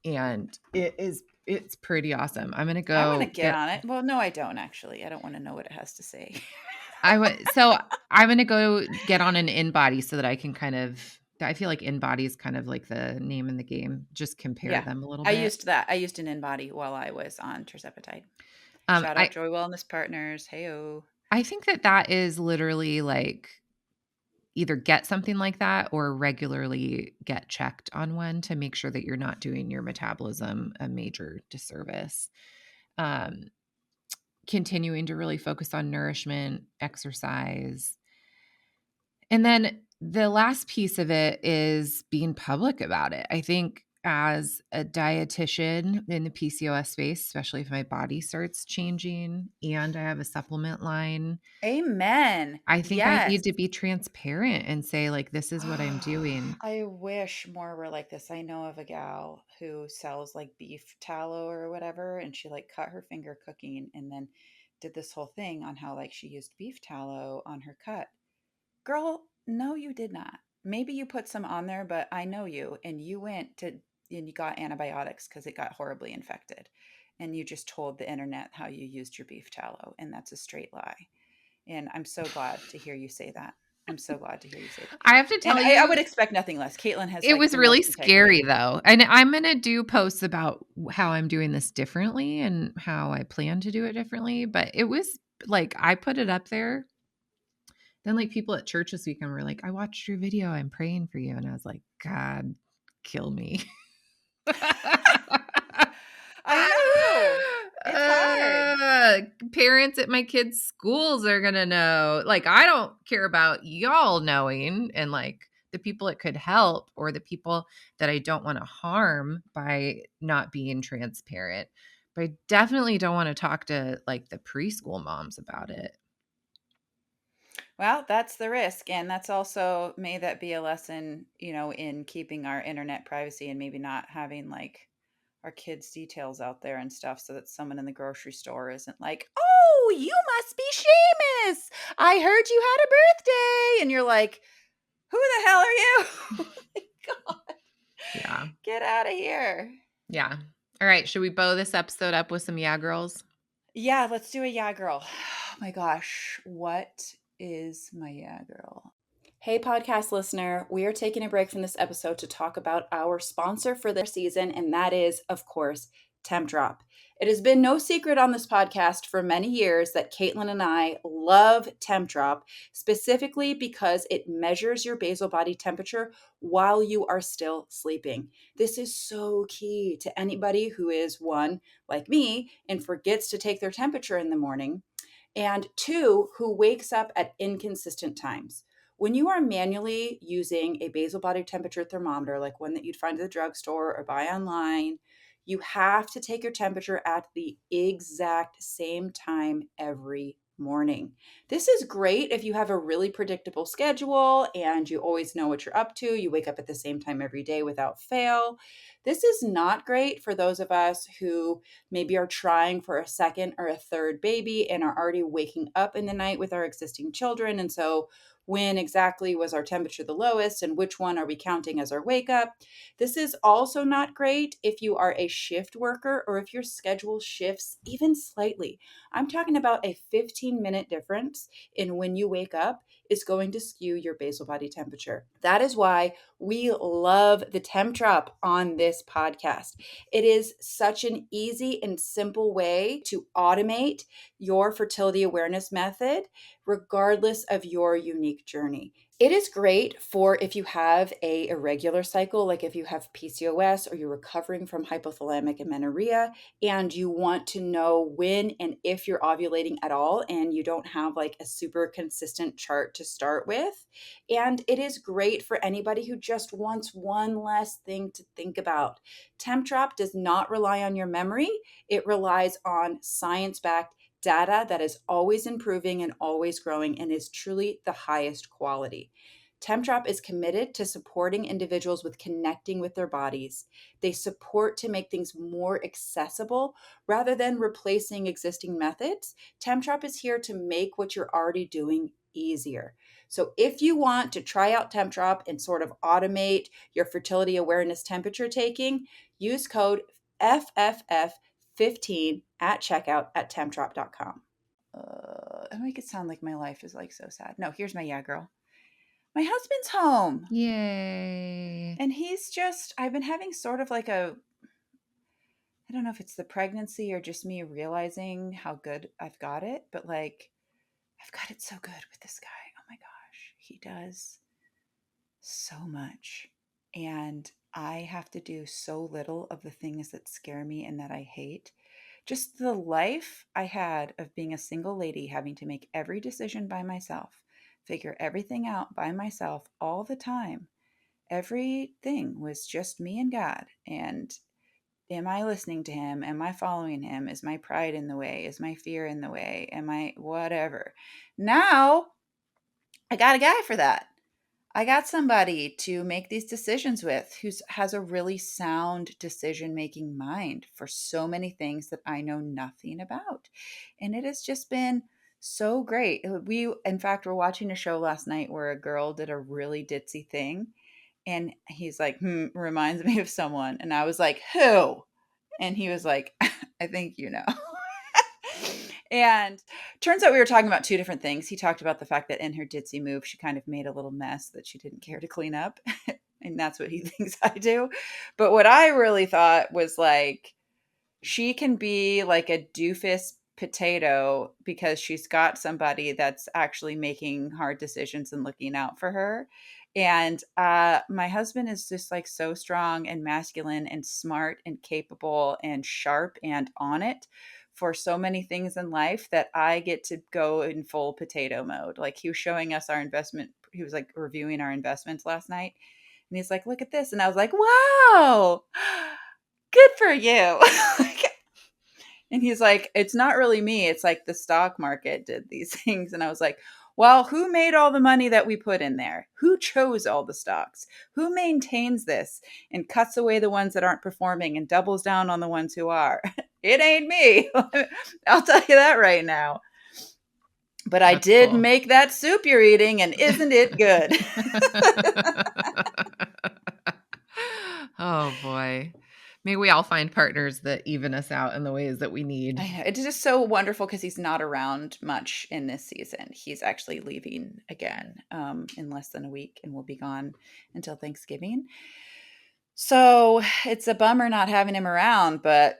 and it's pretty awesome. I'm gonna I want to go get get on it. Well, no, I don't actually. I don't want to know what it has to say. I would so I'm gonna go get on an InBody so that I can kind of I feel like InBody is kind of like the name in the game, just compare Yeah. them a little I bit. used that. I used an InBody while I was on tirzepatide. Um, Shout out I Joy Wellness Partners. Heyo. I think that is literally, like, either get something like that or regularly get checked on one to make sure that you're not doing your metabolism a major disservice. Um, Continuing to really focus on nourishment, exercise. And then the last piece of it is being public about it. I think as a dietitian in the PCOS space, especially if my body starts changing and I have a supplement line, Amen. I think I Yes. need to be transparent and say, like, this is what I'm doing. I wish more were like this. I know of a gal who sells like beef tallow or whatever, and she like cut her finger cooking and then did this whole thing on how like she used beef tallow on her cut. Girl, no, you did not. Maybe you put some on there, but I know you, and you went to and you got antibiotics because it got horribly infected. And you just told the internet how you used your beef tallow, and that's a straight lie. And I'm so glad to hear you say that. I'm so glad to hear you say that. I have to And tell I you, would expect nothing less. Caitlin has it like was the really most scary integrity. though. And I'm going to do posts about how I'm doing this differently and how I plan to do it differently. But it was like, I put it up there. Then, like, people at church this weekend were like, I watched your video. I'm praying for you. And I was like, God, kill me. I know. It's hard. Uh, Parents at my kids' schools are gonna know. Like, I don't care about y'all knowing, and like the people it could help or the people that I don't want to harm by not being transparent. But I definitely don't want to talk to like the preschool moms about it. Well, that's the risk. And that's also, may that be a lesson, in keeping our internet privacy and maybe not having like our kids' details out there and stuff so that someone in the grocery store isn't like, oh, you must be Seamus. I heard you had a birthday. And you're like, who the hell are you? Oh my God. Yeah. Get out of here. Yeah. All right. Should we bow this episode up with some yeah girls? Yeah, let's do a yeah girl. Oh my gosh. What is my yeah girl? Hey, podcast listener, we are taking a break from this episode to talk about our sponsor for this season, and that is, of course, Tempdrop. It has been no secret on this podcast for many years that Caitlin and I love Tempdrop, specifically because it measures your basal body temperature while you are still sleeping. This is so key to anybody who is, one, like me, and forgets to take their temperature in the morning, and two, who wakes up at inconsistent times. When you are manually using a basal body temperature thermometer, like one that you'd find at the drugstore or buy online, you have to take your temperature at the exact same time every morning. This is great if you have a really predictable schedule and you always know what you're up to. You wake up at the same time every day without fail. This is not great for those of us who maybe are trying for a second or a third baby and are already waking up in the night with our existing children. And so when exactly was our temperature the lowest and which one are we counting as our wake up? This is also not great if you are a shift worker or if your schedule shifts even slightly. I'm talking about a 15-minute difference in when you wake up is going to skew your basal body temperature. That is why we love the temp drop on this podcast. It is such an easy and simple way to automate your fertility awareness method, regardless of your unique journey. It is great for if you have a irregular cycle, like if you have PCOS or you're recovering from hypothalamic amenorrhea and you want to know when and if you're ovulating at all and you don't have like a super consistent chart to start with. And it is great for anybody who just wants one less thing to think about. Temp Drop does not rely on your memory. It relies on science-backed data that is always improving and always growing and is truly the highest quality. TempDrop is committed to supporting individuals with connecting with their bodies. They support to make things more accessible rather than replacing existing methods. TempDrop is here to make what you're already doing easier. So if you want to try out TempDrop and sort of automate your fertility awareness temperature taking, use code FFF15 at checkout at tempdrop.com. I make it sound like my life is like so sad. No, here's my yeah, girl. My husband's home. Yay. And he's just, I've been having sort of like a, I don't know if it's the pregnancy or just me realizing how good I've got it, but like, I've got it so good with this guy. Oh my gosh. He does so much. And I have to do so little of the things that scare me and that I hate. Just the life I had of being a single lady, having to make every decision by myself, figure everything out by myself all the time. Everything was just me and God. And am I listening to him? Am I following him? Is my pride in the way? Is my fear in the way? Am I whatever? Now I got a guy for that. I got somebody to make these decisions with who has a really sound decision making mind for so many things that I know nothing about. And it has just been so great. We, in fact, were watching a show last night where a girl did a really ditzy thing. And he's like, reminds me of someone. And I was like, who? And he was like, I think you know. And turns out we were talking about two different things. He talked about the fact that in her ditzy move, she kind of made a little mess that she didn't care to clean up. And that's what he thinks I do. But what I really thought was like, she can be like a doofus potato because she's got somebody that's actually making hard decisions and looking out for her. And my husband is just like so strong and masculine and smart and capable and sharp and on it for so many things in life that I get to go in full potato mode. Like he was showing us our investment. He was like reviewing our investments last night. And he's like, look at this. And I was like, wow, good for you. And he's like, it's not really me. It's like the stock market did these things. And I was like, well, who made all the money that we put in there? Who chose all the stocks? Who maintains this and cuts away the ones that aren't performing and doubles down on the ones who are? It ain't me. I'll tell you that right now. But I That's did cool. make that soup you're eating, and isn't it good? Oh boy. May we all find partners that even us out in the ways that we need. I know. It's just so wonderful because he's not around much in this season. He's actually leaving again in less than a week and will be gone until Thanksgiving. So it's a bummer not having him around, but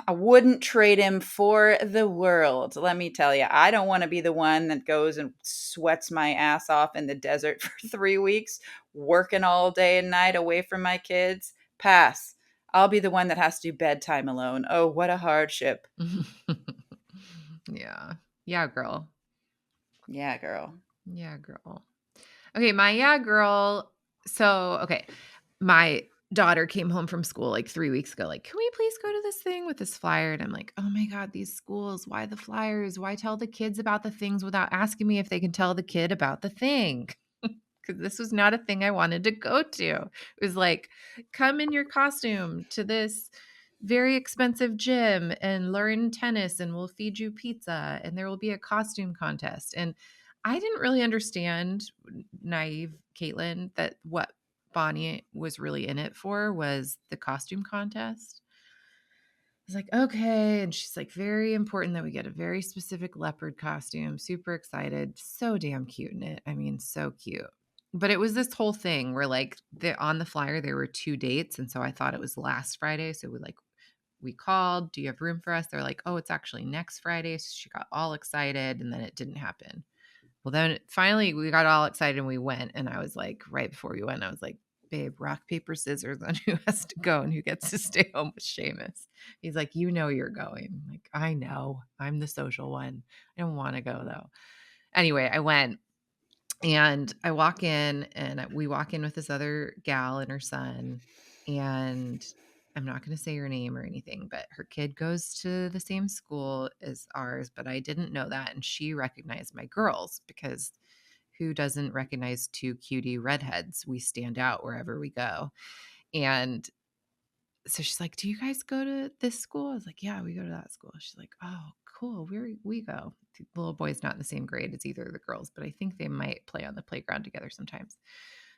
I wouldn't trade him for the world. Let me tell you, I don't want to be the one that goes and sweats my ass off in the desert for 3 weeks, working all day and night away from my kids. Pass. I'll be the one that has to do bedtime alone. Oh, what a hardship. Yeah. Yeah, girl. Yeah, girl. Yeah, girl. Okay, my yeah, girl. So, okay, my daughter came home from school like 3 weeks ago, like, "Can we please go to this thing with this flyer?" And I'm like, "Oh my god, these schools, why the flyers? Why tell the kids about the things without asking me if they can tell the kid about the thing?" Because this was not a thing I wanted to go to. It was like, "Come in your costume to this very expensive gym and learn tennis, and we'll feed you pizza, and there will be a costume contest." And I didn't really understand, naive Caitlin, that what Bonnie was really in it for was the costume contest. was like, okay. And she's like, very important that we get a very specific leopard costume. Super excited. So damn cute in it. I mean, so cute. But it was this whole thing where like on the flyer, there were 2 dates. And so I thought it was last Friday. So we called, do you have room for us? They're like, oh, it's actually next Friday. So she got all excited and then it didn't happen. Well, then finally we got all excited and we went. And I was like, right before we went, I was like, babe, rock, paper, scissors on who has to go and who gets to stay home with Seamus. He's like, you know, you're going. I'm like, I know. I'm the social one. I don't want to go though. Anyway, I went and I walk in and we walk in with this other gal and her son. And I'm not going to say her name or anything, but her kid goes to the same school as ours, but I didn't know that. And she recognized my girls because who doesn't recognize two cutie redheads? We stand out wherever we go. And so she's like, do you guys go to this school? I was like, yeah, we go to that school. She's like, oh, cool. Where we go. The little boy's not in the same grade as either of the girls, but I think they might play on the playground together sometimes.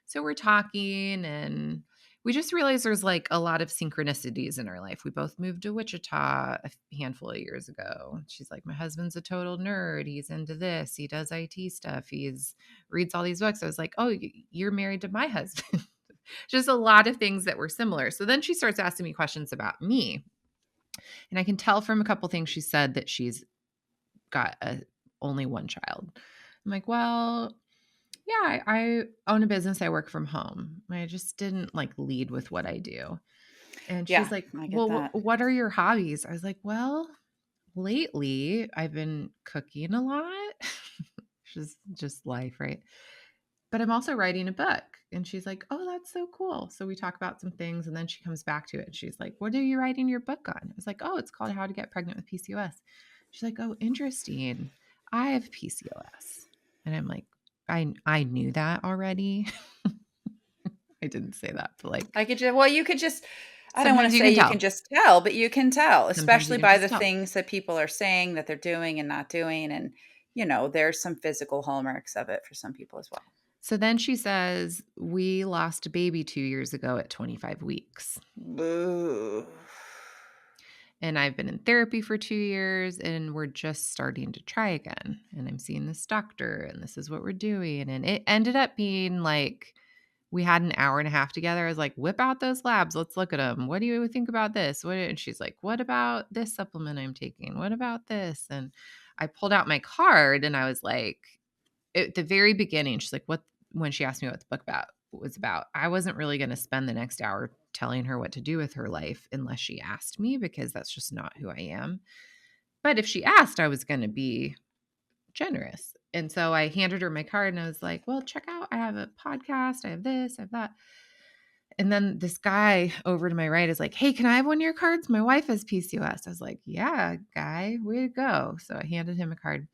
So we're talking and we just realized there's like a lot of synchronicities in our life. We both moved to Wichita a handful of years ago. She's like, my husband's a total nerd. He's into this. He does IT stuff. He's reads all these books. I was like, oh, you're married to my husband. Just a lot of things that were similar. So then she starts asking me questions about me. And I can tell from a couple things she said that she's got only one child. I'm like, well, yeah, I own a business. I work from home. I just didn't like lead with what I do. And she's Yeah, like, I get well, that. what are your hobbies? I was like, well, lately I've been cooking a lot. just life, right? But I'm also writing a book. And she's like, oh, that's so cool. So we talk about some things and then she comes back to it. And she's like, what are you writing your book on? I was like, oh, it's called How to Get Pregnant with PCOS. She's like, oh, interesting. I have PCOS. And I'm like, I knew that already. I didn't say that, but like You could just, I don't want sometimes to you say can you can tell. just tell, but you can tell, Sometimes you especially can by just the tell. things that people are saying that they're doing and not doing. And, there's some physical hallmarks of it for some people as well. So then she says, we lost a baby 2 years ago at 25 weeks. Boo. And I've been in therapy for 2 years and we're just starting to try again. And I'm seeing this doctor and this is what we're doing. And it ended up being like we had an hour and a half together. I was like, whip out those labs. Let's look at them. What do you think about this? And she's like, what about this supplement I'm taking? What about this? And I pulled out my card and I was like, at the very beginning, she's like, what, when she asked me what the book was about, I wasn't really going to spend the next hour telling her what to do with her life unless she asked me, because that's just not who I am. But if she asked, I was going to be generous. And so I handed her my card and I was like, well, check out, I have a podcast. I have this, I have that. And then this guy over to my right is like, hey, can I have one of your cards? My wife has PCOS. I was like, yeah, guy, way to go. So I handed him a card.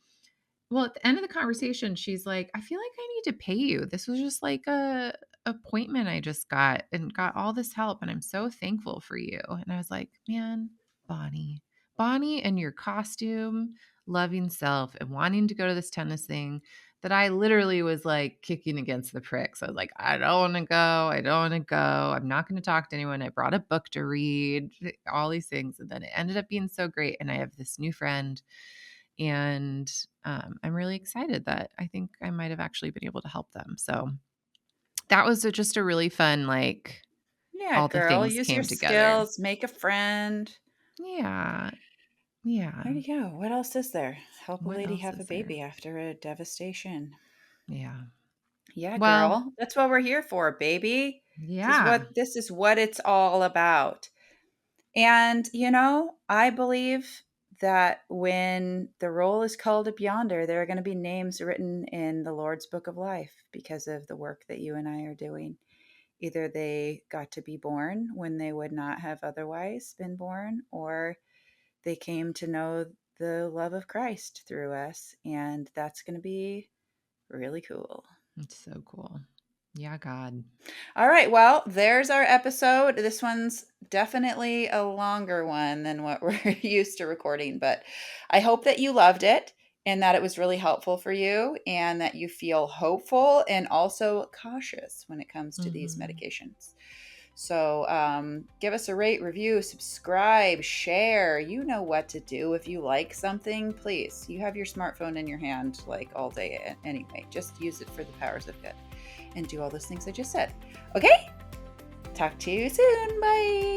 Well, at the end of the conversation, she's like, I feel like I need to pay you. This was just like a appointment I just got and got all this help. And I'm so thankful for you. And I was like, man, Bonnie and your costume loving self and wanting to go to this tennis thing that I literally was like kicking against the pricks. I was like, I don't want to go. I don't want to go. I'm not going to talk to anyone. I brought a book to read, all these things. And then it ended up being so great. And I have this new friend. And I'm really excited that I think I might have actually been able to help them. So that was just a really fun, like Yeah, all the girl, things use your came together. skills, make a friend. Yeah. Yeah. There you go. What else is there? Help a What lady else have a is there? baby after a devastation. Yeah. Yeah, Well, girl. That's what we're here for, baby. yeah. This is what it's all about. And, I believe that when the roll is called up yonder, there are going to be names written in the Lord's book of life because of the work that you and I are doing. Either they got to be born when they would not have otherwise been born, or they came to know the love of Christ through us. And that's going to be really cool. It's so cool. Yeah, God. All right. Well, there's our episode. This one's definitely a longer one than what we're used to recording, but I hope that you loved it and that it was really helpful for you and that you feel hopeful and also cautious when it comes to these Mm-hmm. medications. So give us a rate, review, subscribe, share. You know what to do. If you like something, please, you have your smartphone in your hand like all day anyway. Just use it for the powers of good and do all those things I just said. Okay? Talk to you soon. Bye.